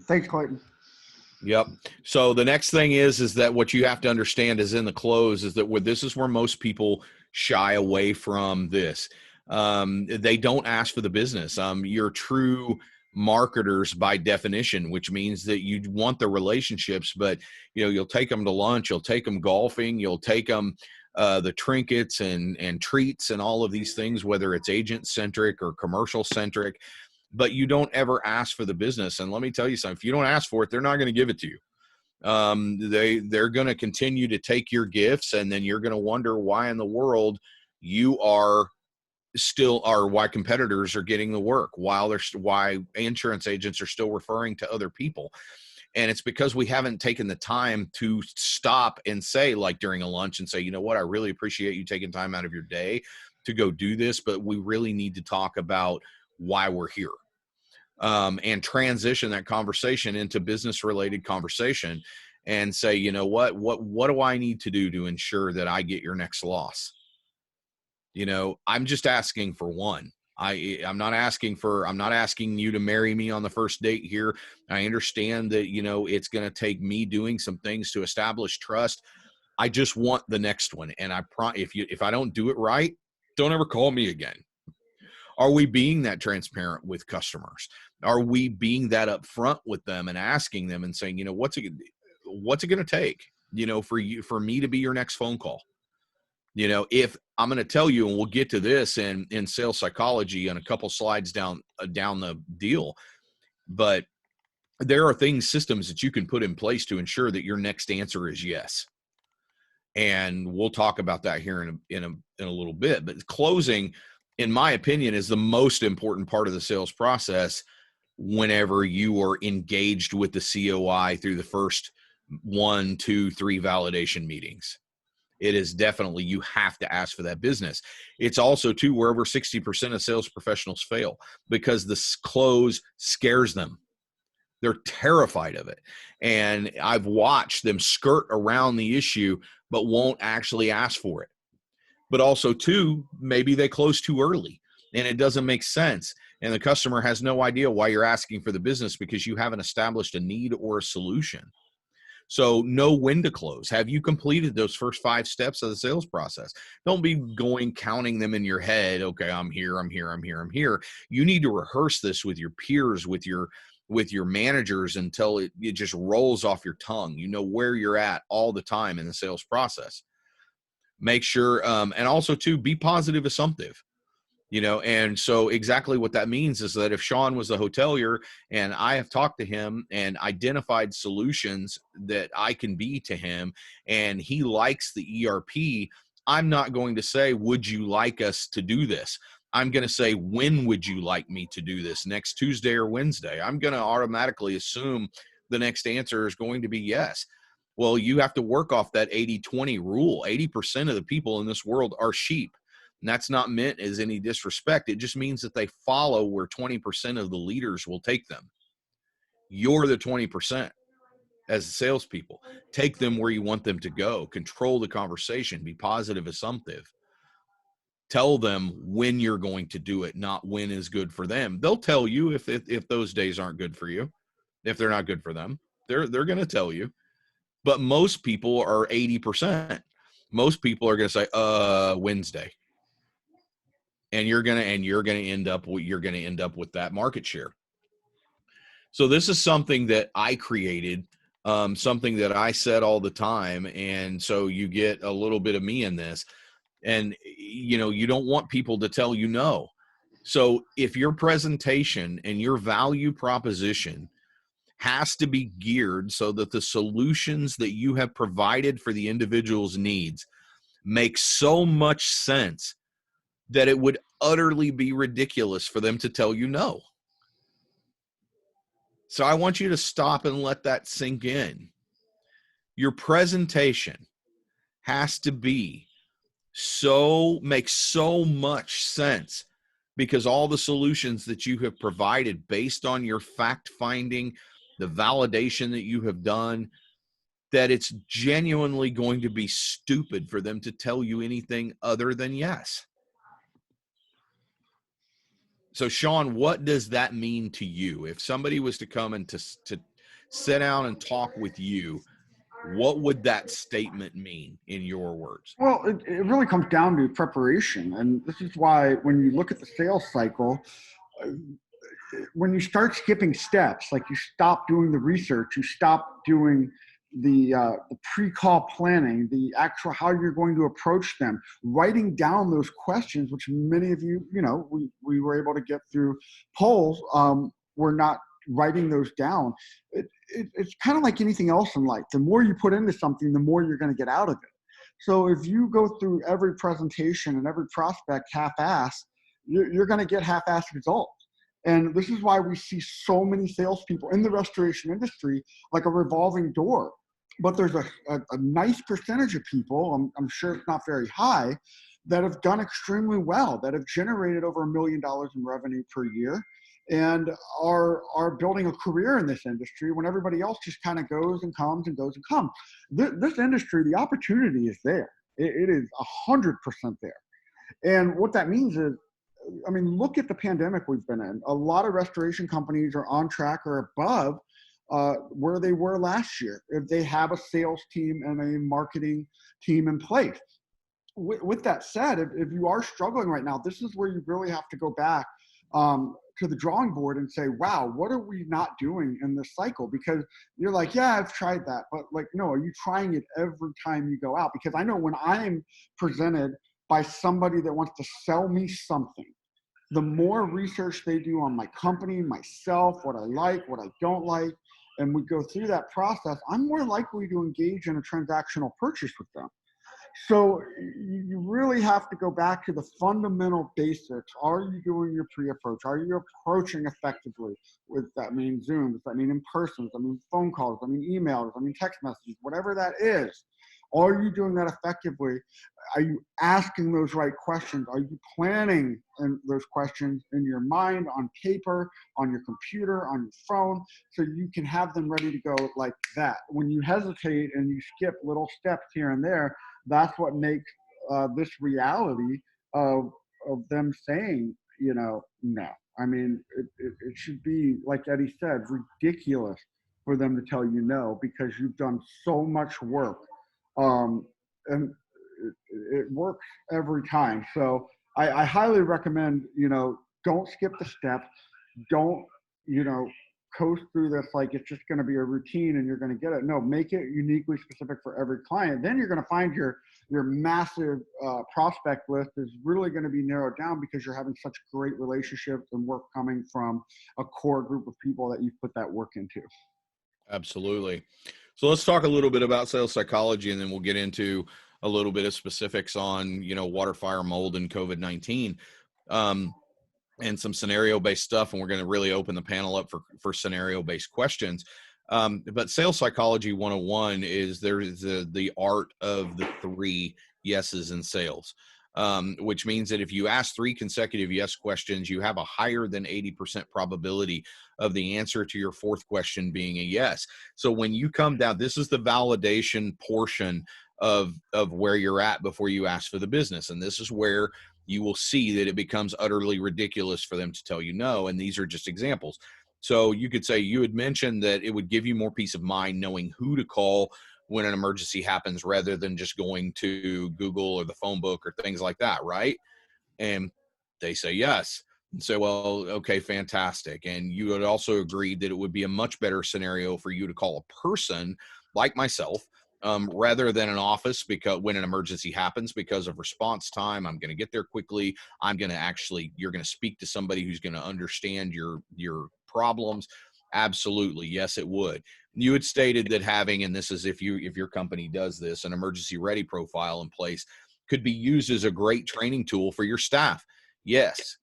Thanks, Clayton. Yep. So the next thing is that what you have to understand is in the close is that this is where most people shy away from this. They don't ask for the business. You're true marketers by definition, which means that you want the relationships, but you'll take them to lunch, you'll take them golfing, you'll take them the trinkets and treats and all of these things, whether it's agent centric or commercial centric, but you don't ever ask for the business. And let me tell you something, if you don't ask for it, they're not going to give it to you. They're going to continue to take your gifts, and then you're going to wonder why in the world you are why competitors are getting the work, why insurance agents are still referring to other people. And it's because we haven't taken the time to stop and say, like during a lunch, and say, you know what, I really appreciate you taking time out of your day to go do this, but we really need to talk about why we're here. And transition that conversation into business related conversation and say, you know what do I need to do to ensure that I get your next loss? I'm just asking for one. I'm not asking you to marry me on the first date here. I understand that, it's going to take me doing some things to establish trust. I just want the next one. And if I don't do it right, don't ever call me again. Are we being that transparent with customers? Are we being that upfront with them and asking them and saying, what's it going to take, for me to be your next phone call? If I'm going to tell you, and we'll get to this in sales psychology and a couple slides down the deal, but there are systems that you can put in place to ensure that your next answer is yes. And we'll talk about that here in a little bit. But closing, in my opinion, is the most important part of the sales process whenever you are engaged with the COI through the first 1, 2, 3 validation meetings. It is definitely, you have to ask for that business. It's also too where over 60% of sales professionals fail because the close scares them. They're terrified of it. And I've watched them skirt around the issue, but won't actually ask for it. But also too, maybe they close too early and it doesn't make sense. And the customer has no idea why you're asking for the business because you haven't established a need or a solution. So know when to close. Have you completed those first 5 steps of the sales process? Don't be counting them in your head. Okay, I'm here. You need to rehearse this with your peers, with your managers until it just rolls off your tongue. You know where you're at all the time in the sales process. Make sure, and also too, be positive assumptive. And so exactly what that means is that if Sean was the hotelier and I have talked to him and identified solutions that I can be to him, and he likes the ERP, I'm not going to say, would you like us to do this? I'm going to say, when would you like me to do this? Next Tuesday or Wednesday? I'm going to automatically assume the next answer is going to be yes. Well, you have to work off that 80-20 rule. 80% of the people in this world are sheep. And that's not meant as any disrespect. It just means that they follow where 20% of the leaders will take them. You're the 20% as salespeople. Take them where you want them to go. Control the conversation. Be positive, assumptive. Tell them when you're going to do it, not when is good for them. They'll tell you if those days aren't good for you, if they're not good for them. They're going to tell you. But most people are 80%. Most people are going to say, Wednesday. And you're going to end up with that market share. So this is something that I created, something that I said all the time. And so you get a little bit of me in this. And, you don't want people to tell you no. So if your presentation and your value proposition has to be geared so that the solutions that you have provided for the individual's needs make so much sense that it would utterly be ridiculous for them to tell you no. So I want you to stop and let that sink in. Your presentation has to make so much sense, because all the solutions that you have provided based on your fact finding, the validation that you have done, that it's genuinely going to be stupid for them to tell you anything other than yes. So Sean, what does that mean to you? If somebody was to come and to sit down and talk with you, what would that statement mean in your words? Well, it really comes down to preparation. And this is why when you look at the sales cycle, uh, when you start skipping steps, like you stop doing the research, you stop doing the pre-call planning, the actual how you're going to approach them, writing down those questions, which many of you, we were able to get through polls. We're not writing those down. It's kind of like anything else in life. The more you put into something, the more you're going to get out of it. So if you go through every presentation and every prospect half-ass, you're going to get half-ass results. And this is why we see so many salespeople in the restoration industry like a revolving door. But there's a nice percentage of people, I'm sure it's not very high, that have done extremely well, that have generated over $1 million in revenue per year, and are building a career in this industry when everybody else just kind of goes and comes and goes and comes. This industry, the opportunity is there. It is 100% there. And what that means is, I mean, look at the pandemic we've been in. A lot of restoration companies are on track or above where they were last year if they have a sales team and a marketing team in place. With that said, if you are struggling right now, this is where you really have to go back to the drawing board and say, wow, what are we not doing in this cycle? Because you're like, yeah, I've tried that. But like, no, are you trying it every time you go out? Because I know when I'm presented by somebody that wants to sell me something, the more research they do on my company, myself, what I like, what I don't like, and we go through that process, I'm more likely to engage in a transactional purchase with them. So you really have to go back to the fundamental basics. Are you doing your pre-approach? Are you approaching effectively? With that mean Zoom? Does that mean in person? Does that mean phone calls? Does that mean emails? Does that mean text messages? Whatever that is. Are you doing that effectively? Are you asking those right questions? Are you planning those questions in your mind, on paper, on your computer, on your phone, so you can have them ready to go like that? When you hesitate and you skip little steps here and there, that's what makes this reality of them saying, no. I mean, it should be, like Eddie said, ridiculous for them to tell you no, because you've done so much work. And it works every time. So I highly recommend, don't skip the steps. Don't, coast through this like it's just going to be a routine and you're going to get it. No, make it uniquely specific for every client. Then you're going to find your massive prospect list is really going to be narrowed down because you're having such great relationships and work coming from a core group of people that you've put that work into. Absolutely. So let's talk a little bit about sales psychology, and then we'll get into a little bit of specifics on, water, fire, mold, and COVID-19, and some scenario-based stuff. And we're going to really open the panel up for scenario-based questions. But sales psychology 101 is there's the art of the 3 yeses in sales, which means that if you ask 3 consecutive yes questions, you have a higher than 80% probability of the answer to your 4th question being a yes. So when you come down, this is the validation portion of where you're at before you ask for the business. And this is where you will see that it becomes utterly ridiculous for them to tell you no. And these are just examples. So you could say you had mentioned that it would give you more peace of mind knowing who to call when an emergency happens rather than just going to Google or the phone book or things like that, right? And they say yes. And say, well, okay, fantastic. And you would also agree that it would be a much better scenario for you to call a person like myself, rather than an office, because when an emergency happens, because of response time, I'm going to get there quickly. You're going to speak to somebody who's going to understand your problems. Absolutely. Yes, it would. You had stated that having, and this is if your company does this, an emergency ready profile in place could be used as a great training tool for your staff. Yes.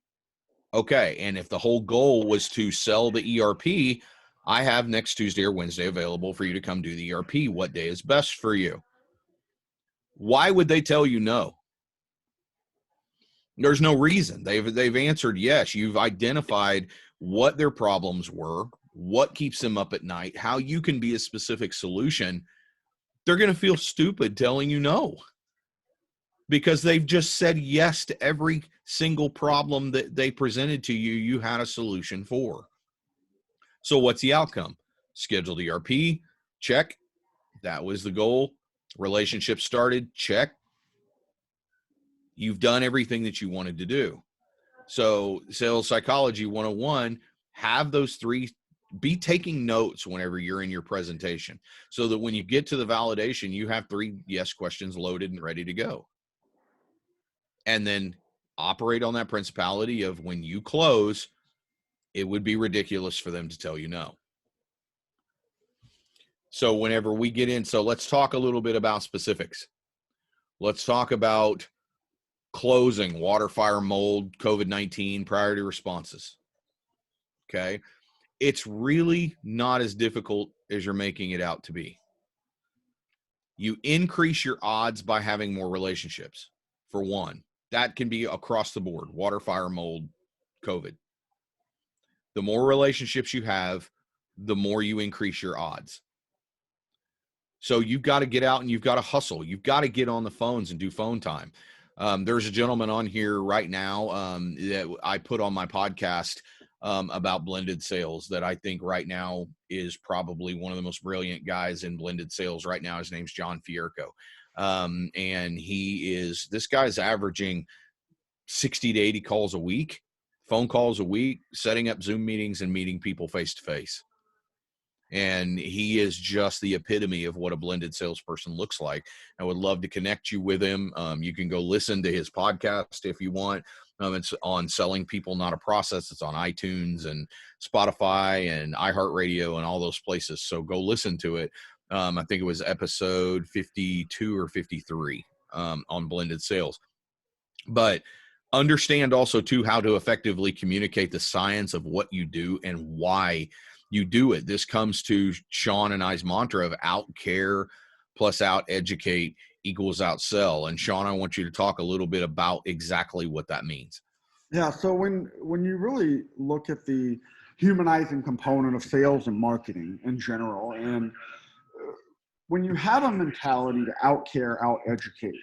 Okay. And if the whole goal was to sell the ERP, I have next Tuesday or Wednesday available for you to come do the ERP. What day is best for you? Why would they tell you no? There's no reason. They've answered yes. You've identified what their problems were, what keeps them up at night, how you can be a specific solution. They're going to feel stupid telling you no, because they've just said yes to every single problem that they presented to you. You had a solution for. So what's the outcome? Scheduled ERP, check. That was the goal. Relationship started, check. You've done everything that you wanted to do. So sales psychology 101, have those 3, be taking notes whenever you're in your presentation so that when you get to the validation, you have 3 yes questions loaded and ready to go. And then operate on that principality of when you close, it would be ridiculous for them to tell you no. So whenever we get in, so let's talk a little bit about specifics. Let's talk about closing, water, fire, mold, COVID-19, priority responses. Okay. It's really not as difficult as you're making it out to be. You increase your odds by having more relationships, for one. That can be across the board, water, fire, mold, COVID. The more relationships you have, the more you increase your odds. So you've got to get out and you've got to hustle. You've got to get on the phones and do phone time. There's a gentleman on here right now that I put on my podcast about blended sales that I think right now is probably one of the most brilliant guys in blended sales right now. His name's John Fierco. And this guy's averaging 60 to 80 calls a week, phone calls a week, setting up Zoom meetings and meeting people face to face. And he is just the epitome of what a blended salesperson looks like. I would love to connect you with him. You can go listen to his podcast if you want. It's on Selling People, Not a Process. It's on iTunes and Spotify and iHeartRadio and all those places. So go listen to it. I think it was episode 52 or 53 on blended sales. But understand also, too, how to effectively communicate the science of what you do and why you do it. This comes to Sean and I's mantra of out care plus out educate equals out sell. And Sean, I want you to talk a little bit about exactly what that means. Yeah. So when you really look at the humanizing component of sales and marketing in general, and when you have a mentality to out care, out educate,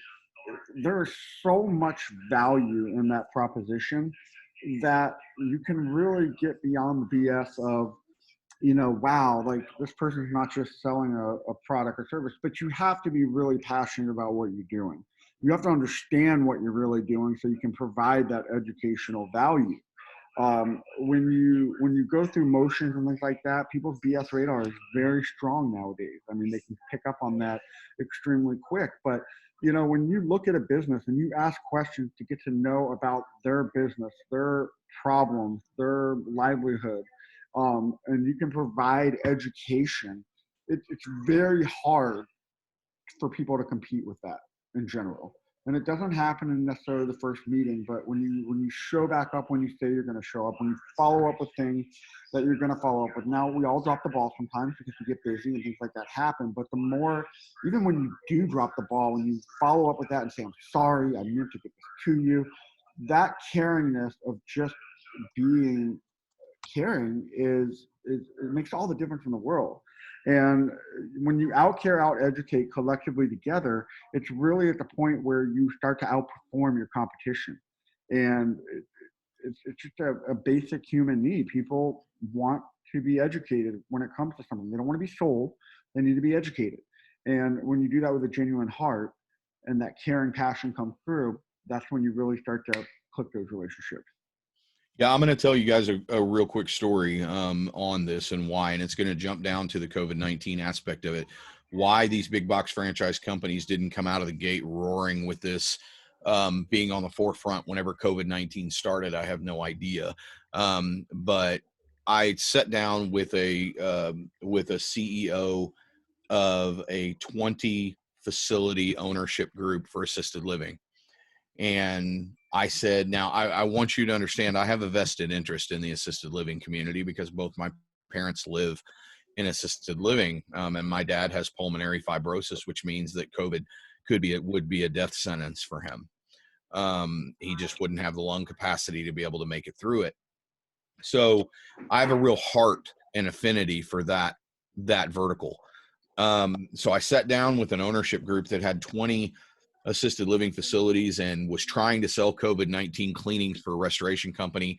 there is so much value in that proposition that you can really get beyond the BS of, wow, like this person's not just selling a product or service, but you have to be really passionate about what you're doing. You have to understand what you're really doing so you can provide that educational value. When you go through motions and things like that, people's BS radar is very strong nowadays. I mean, they can pick up on that extremely quick. But when you look at a business and you ask questions to get to know about their business, their problems, their livelihood, and you can provide education, it's very hard for people to compete with that in general. And it doesn't happen in necessarily the first meeting, but when you show back up, when you say you're going to show up, when you follow up with things that you're going to follow up with. Now we all drop the ball sometimes because we get busy and things like that happen. But the more, even when you do drop the ball, when you follow up with that and say, "I'm sorry, I meant to get this to you," that caringness of just being caring it makes all the difference in the world. And when you out care, out educate collectively together, it's really at the point where you start to outperform your competition. And it's just a basic human need. People want to be educated when it comes to something. They don't want to be sold. They need to be educated. And when you do that with a genuine heart and that caring passion comes through, that's when you really start to click those relationships. Yeah, I'm going to tell you guys a real quick story on this and why, and it's going to jump down to the COVID-19 aspect of it. Why these big box franchise companies didn't come out of the gate roaring with this, being on the forefront whenever COVID-19 started, I have no idea. But I sat down with a CEO of a 20 facility ownership group for assisted living. And I said, now I want you to understand, I have a vested interest in the assisted living community because both my parents live in assisted living. And my dad has pulmonary fibrosis, which means that COVID would be a death sentence for him. He just wouldn't have the lung capacity to be able to make it through it. So I have a real heart and affinity for that vertical. So I sat down with an ownership group that had 20 assisted living facilities and was trying to sell COVID-19 cleanings for a restoration company.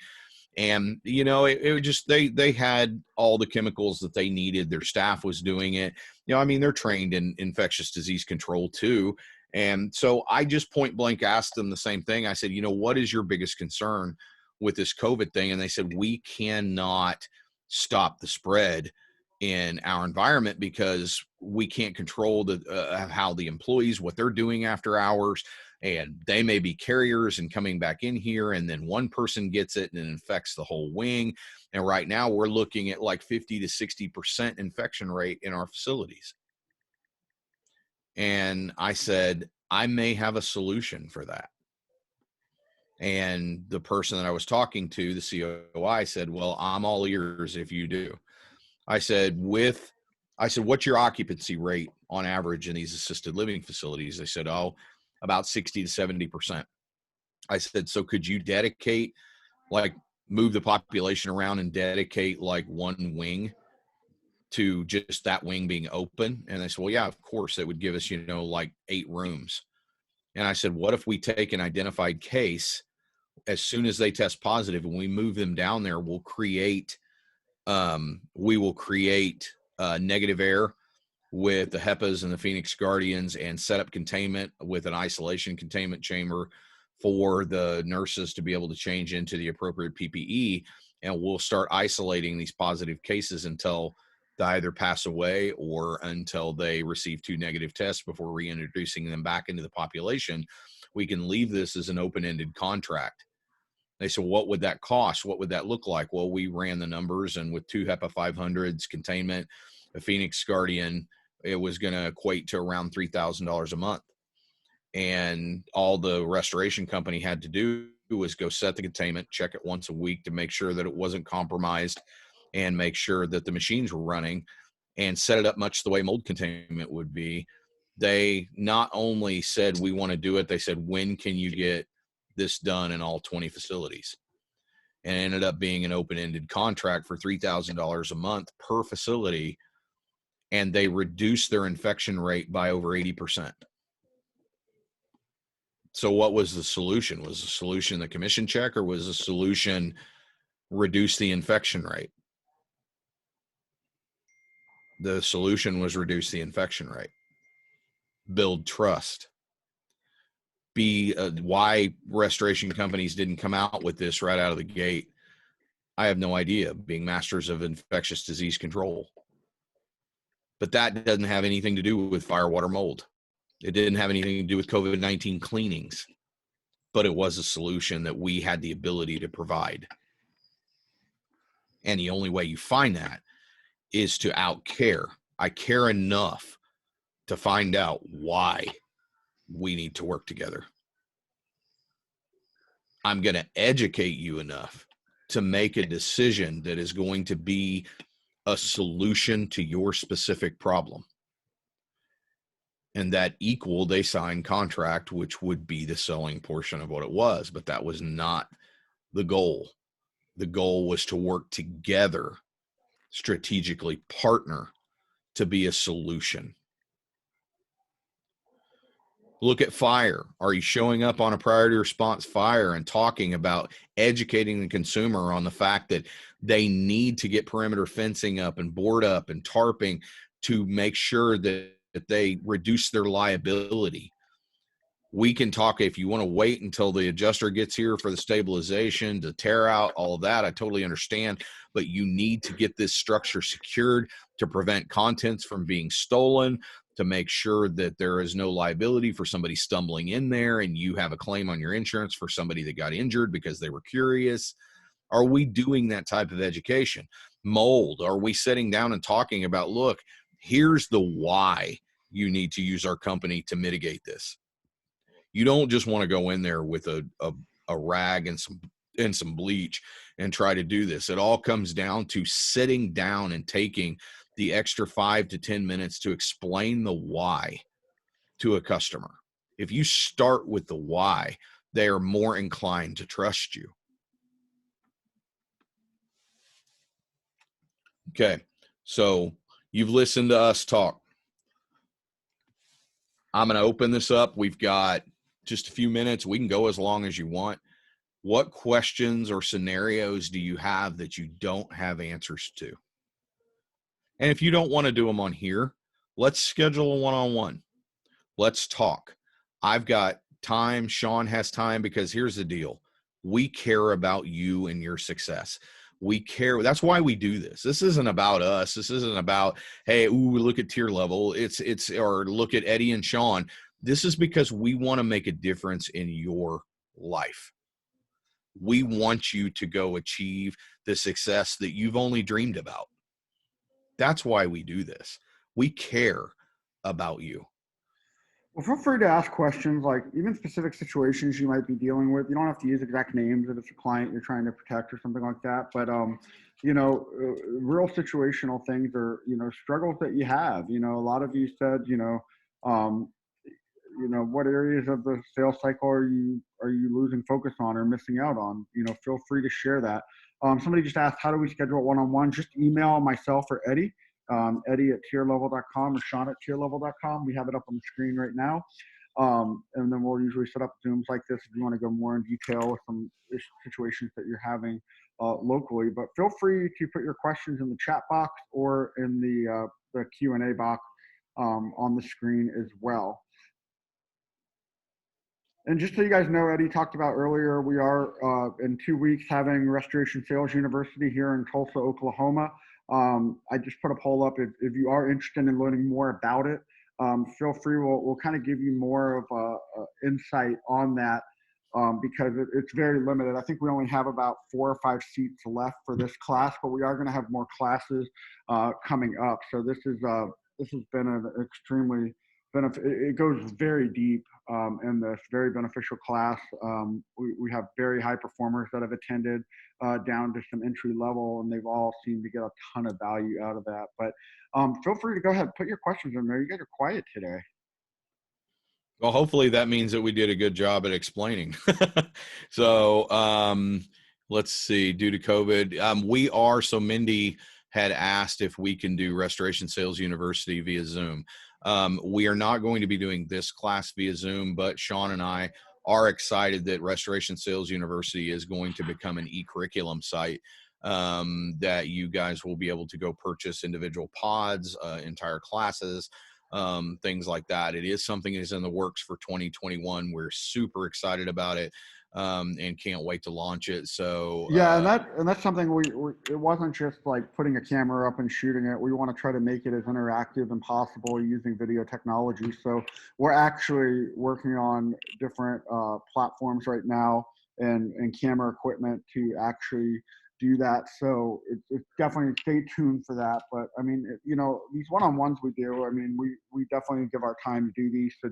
And, it was just, they had all the chemicals that they needed. Their staff was doing it. They're trained in infectious disease control too. And so I just point blank asked them the same thing. I said, what is your biggest concern with this COVID thing? And they said, we cannot stop the spread in our environment because we can't control how the employees, what they're doing after hours, and they may be carriers and coming back in here, and then one person gets it and it infects the whole wing. And right now we're looking at like 50 to 60% infection rate in our facilities. And I said, I may have a solution for that. And the person that I was talking to, the COI, said, well, I'm all ears if you do. I said, what's your occupancy rate on average in these assisted living facilities? They said, oh, about 60 to 70%. I said, so could you move the population around and dedicate like one wing to just that wing being open? And they said, well, yeah, of course, it would give us, like 8 rooms. And I said, what if we take an identified case, as soon as they test positive and we move them down there, we will create negative air with the HEPAs and the Phoenix Guardians and set up containment with an isolation containment chamber for the nurses to be able to change into the appropriate PPE. And we'll start isolating these positive cases until they either pass away or until they receive 2 negative tests before reintroducing them back into the population. We can leave this as an open-ended contract. They said, what would that cost? What would that look like? Well, we ran the numbers, and with 2 HEPA 500s, containment, a Phoenix Guardian, it was going to equate to around $3,000 a month. And all the restoration company had to do was go set the containment, check it once a week to make sure that it wasn't compromised and make sure that the machines were running, and set it up much the way mold containment would be. They not only said, we want to do it, they said, when can you get this done in all 20 facilities? And it ended up being an open-ended contract for $3,000 a month per facility. And they reduced their infection rate by over 80%. So what was the solution? Was the solution the commission check, or was the solution reduce the infection rate? The solution was reduce the infection rate, build trust. Why restoration companies didn't come out with this right out of the gate, I have no idea, being masters of infectious disease control. But that doesn't have anything to do with fire, water, mold. It didn't have anything to do with COVID-19 cleanings, but it was a solution that we had the ability to provide. And the only way you find that is to outcare. I care enough to find out why we need to work together. I'm going to educate you enough to make a decision that is going to be a solution to your specific problem. And that equaled a signed contract, which would be the selling portion of what it was. But that was not the goal. The goal was to work together, strategically partner to be a solution. Look at fire. Are you showing up on a priority response fire and talking about educating the consumer on the fact that they need to get perimeter fencing up and board up and tarping to make sure that they reduce their liability? We can talk, if you want to wait until the adjuster gets here for the stabilization to tear out all of that, I totally understand, but you need to get this structure secured to prevent contents from being stolen, to make sure that there is no liability for somebody stumbling in there and you have a claim on your insurance for somebody that got injured because they were curious. Are we doing that type of education? Mold, are we sitting down and talking about, look, here's the why you need to use our company to mitigate this? You don't just want to go in there with a rag and some bleach and try to do this. It all comes down to sitting down and taking the extra 5 to 10 minutes to explain the why to a customer. If you start with the why, they are more inclined to trust you. Okay, so you've listened to us talk. I'm going to open this up. We've got just a few minutes. We can go as long as you want. What questions or scenarios do you have that you don't have answers to? And if you don't want to do them on here, let's schedule a one-on-one. Let's talk. I've got time. Sean has time, because here's the deal. We care about you and your success. We care. That's why we do this. This isn't about us. This isn't about, hey, ooh, look at tier level. It's or look at Eddie and Sean. This is because we want to make a difference in your life. We want you to go achieve the success that you've only dreamed about. That's why we do this. We care about you. Well, feel free to ask questions, like even specific situations you might be dealing with. You don't have to use exact names if it's a client you're trying to protect or something like that. But, real situational things are, struggles that you have. A lot of you said, what areas of the sales cycle are you losing focus on or missing out on? Feel free to share that. Somebody just asked, how do we schedule one-on-one? Just email myself or Eddie. Eddie at tierlevel.com or Sean at tierlevel.com. We have it up on the screen right now. And then we'll usually set up Zooms like this if you want to go more in detail with some situations that you're having locally. But feel free to put your questions in the chat box or in the Q&A box on the screen as well. And just so you guys know, Eddie talked about earlier, we are in 2 weeks having Restoration Sales University here in Tulsa, Oklahoma. I just put a poll up. If you are interested in learning more about it, feel free. We'll kind of give you more of a insight on that because it's very limited. I think we only have about 4 or 5 seats left for this class, but we are going to have more classes coming up. So this has been an extremely it goes very deep in this very beneficial class. We have very high performers that have attended down to some entry level, and they've all seemed to get a ton of value out of that. But feel free to go ahead and put your questions in there. You guys are quiet today. Well, hopefully that means that we did a good job at explaining. So let's see, due to COVID, so Mindy had asked if we can do Restoration Sales University via Zoom. We are not going to be doing this class via Zoom, but Sean and I are excited that Restoration Sales University is going to become an e-curriculum site that you guys will be able to go purchase individual pods, entire classes, things like that. It is something that is in the works for 2021. We're super excited about it. and can't wait to launch it. So Yeah, and that's something it wasn't just like putting a camera up and shooting it. We want to try to make it as interactive and possible using video technology. So we're actually working on different platforms right now and camera equipment to actually do that. So it's definitely stay tuned for that. But I mean, these one-on-ones we do, I mean, we definitely give our time to do these. So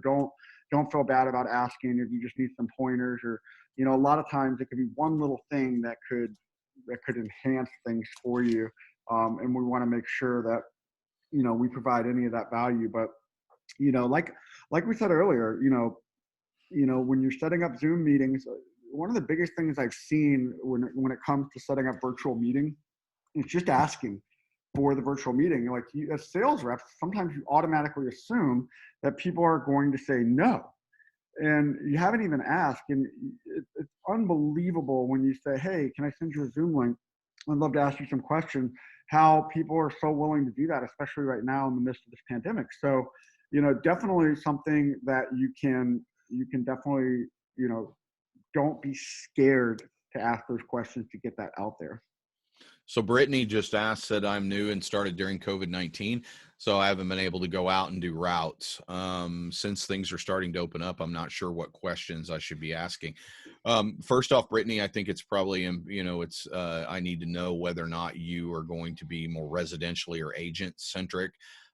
don't feel bad about asking if you just need some pointers or a lot of times it could be one little thing that could enhance things for you, and we want to make sure that we provide any of that value. But like we said earlier, when you're setting up Zoom meetings, one of the biggest things I've seen when it comes to setting up virtual meeting is just asking for the virtual meeting. Like as sales reps, sometimes you automatically assume that people are going to say no, and you haven't even asked. And it's unbelievable when you say, hey, can I send you a Zoom link? I'd love to ask you some questions. How people are so willing to do that, especially right now in the midst of this pandemic. So, definitely something that you can definitely, don't be scared to ask those questions to get that out there. So Brittany just asked, said I'm new and started during COVID-19, so I haven't been able to go out and do routes. Since things are starting to open up, I'm not sure what questions I should be asking. First off, Brittany, I think it's probably, I need to know whether or not you are going to be more residentially or agent centric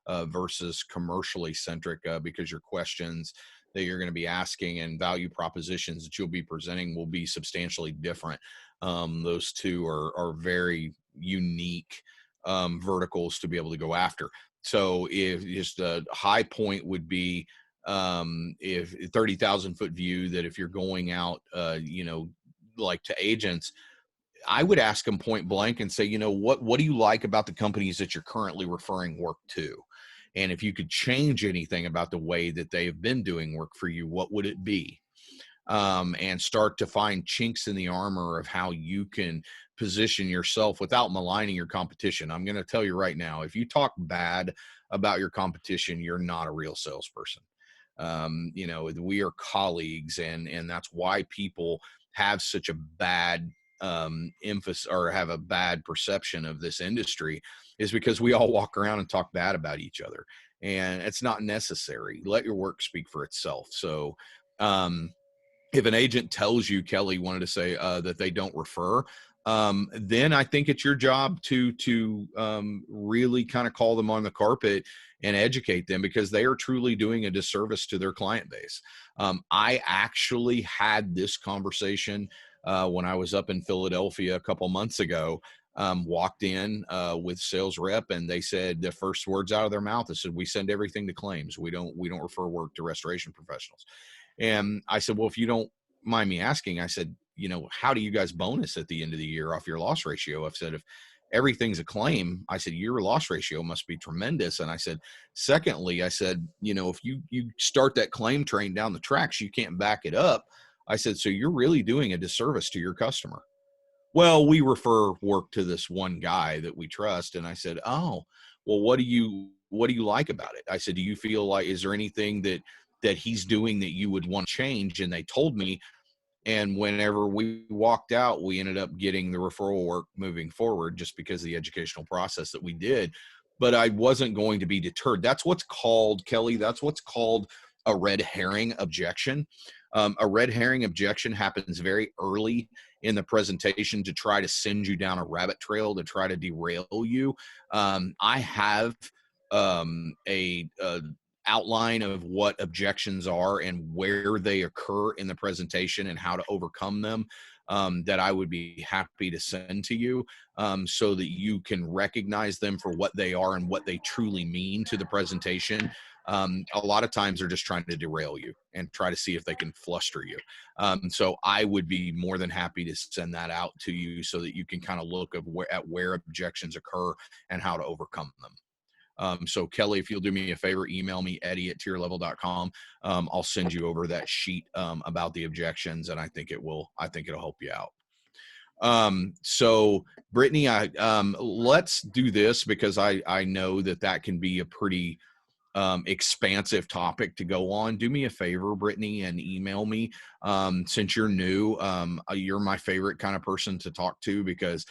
versus commercially centric, because your questions that you're going to be asking and value propositions that you'll be presenting will be substantially different. Those two are very unique verticals to be able to go after. So if just a high point would be if 30,000 foot view, that if you're going out, like to agents, I would ask them point blank and say, what do you like about the companies that you're currently referring work to? And if you could change anything about the way that they have been doing work for you, what would it be? And start to find chinks in the armor of how you can position yourself without maligning your competition. I'm going to tell you right now, if you talk bad about your competition, you're not a real salesperson. We are colleagues, and that's why people have such a bad emphasis or have a bad perception of this industry, is because we all walk around and talk bad about each other, and it's not necessary. Let your work speak for itself. So, if an agent tells you, Kelly wanted to say that they don't refer, then I think it's your job to really kind of call them on the carpet and educate them, because they are truly doing a disservice to their client base. I actually had this conversation when I was up in Philadelphia a couple months ago. Walked in with sales rep, and they said the first words out of their mouth, they said, "We send everything to claims. We don't refer work to restoration professionals." And I said, well, if you don't mind me asking, I said, how do you guys bonus at the end of the year off your loss ratio? I've said, if everything's a claim, I said, your loss ratio must be tremendous. And I said, secondly, I said, if you start that claim train down the tracks, you can't back it up. I said, so you're really doing a disservice to your customer. Well, we refer work to this one guy that we trust. And I said, oh, well, what do you like about it? I said, do you feel like, is there anything that he's doing that you would want to change? And they told me. And whenever we walked out, we ended up getting the referral work moving forward, just because of the educational process that we did. But I wasn't going to be deterred. That's what's called, Kelly, that's what's called a red herring objection. A red herring objection happens very early in the presentation to try to send you down a rabbit trail, to try to derail you. I have a outline of what objections are and where they occur in the presentation and how to overcome them, that I would be happy to send to you, so that you can recognize them for what they are and what they truly mean to the presentation. A lot of times they're just trying to derail you and try to see if they can fluster you. So I would be more than happy to send that out to you so that you can kind of look at where objections occur and how to overcome them. So Kelly, if you'll do me a favor, email me, Eddie@tierlevel.com. I'll send you over that sheet about the objections, and I think it'll help you out. So Brittany, let's do this, because I know that can be a pretty expansive topic to go on, do me a favor, Brittany, and email me. Since you're new, you're my favorite kind of person to talk to, because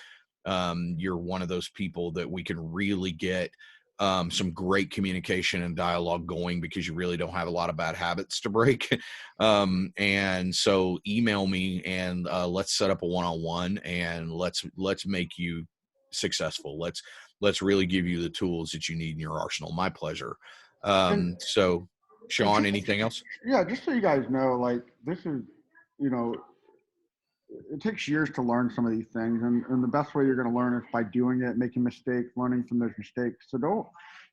you're one of those people that we can really get some great communication and dialogue going, because you really don't have a lot of bad habits to break. And so email me, and let's set up a one-on-one, and let's make you successful. Let's really give you the tools that you need in your arsenal. My pleasure. And So Sean, just, anything else? yeah, just so you guys know, like this is, you know, it takes years to learn some of these things, and the best way you're going to learn is by doing it, making mistakes, learning from those mistakes. So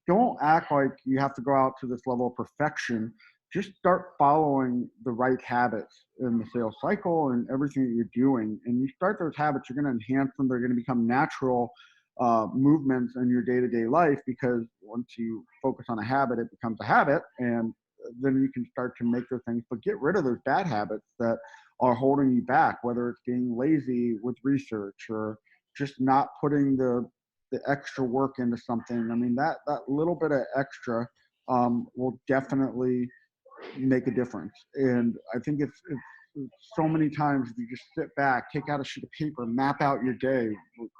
don't act like you have to go out to this level of perfection. Just start following the right habits in the sales cycle and everything that you're doing, and you start those habits, you're going to enhance them. They're going to become natural movements in your day-to-day life, because once you focus on a habit, it becomes a habit, and then you can start to make those things. But get rid of those bad habits that are holding you back, whether it's being lazy with research or just not putting the extra work into something. I mean, that little bit of extra will definitely make a difference. And I think it's so many times, if you just sit back, take out a sheet of paper, map out your day,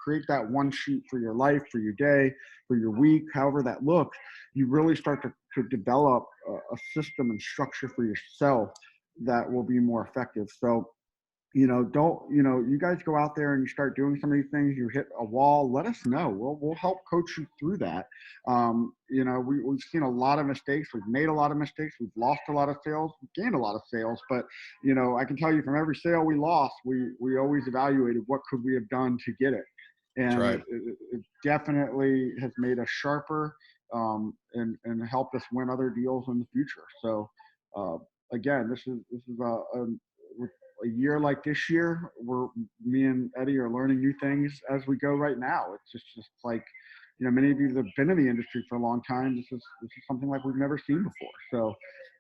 create that one sheet for your life, for your day, for your week, however that looks, you really start to develop a system and structure for yourself that will be more effective. So, don't, you guys go out there and you start doing some of these things, you hit a wall, let us know. We'll help coach you through that. We've seen a lot of mistakes. We've made a lot of mistakes. We've lost a lot of sales. We've gained a lot of sales. But, I can tell you, from every sale we lost, we always evaluated what could we have done to get it. That's And right. it definitely has made us sharper, and helped us win other deals in the future. So, again, this is a year like this year, where me and Eddie are learning new things as we go right now. It's just like, many of you that have been in the industry for a long time, this is something like we've never seen before. So,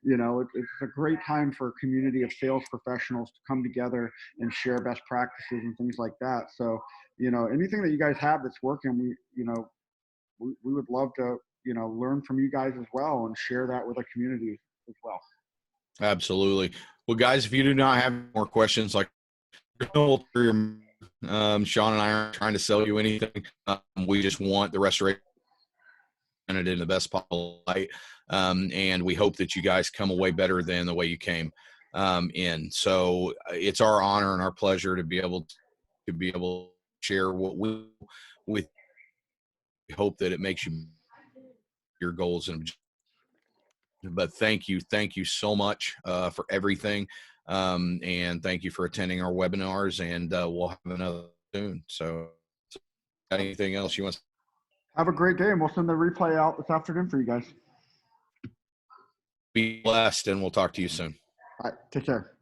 it's a great time for a community of sales professionals to come together and share best practices and things like that. So, anything that you guys have that's working, we would love to, learn from you guys as well and share that with our community as well. Absolutely. Well, guys, if you do not have more questions, like, Sean and I aren't trying to sell you anything. We just want the restoration in the best possible light. And we hope that you guys come away better than the way you came in. So it's our honor and our pleasure to be able to share what we with. Hope that it makes your goals and objectives. But thank you so much for everything, and thank you for attending our webinars. And we'll have another soon. So, anything else you want to Have a great day, and we'll send the replay out this afternoon for you guys. be blessed? And we'll talk to you soon. All right, take care.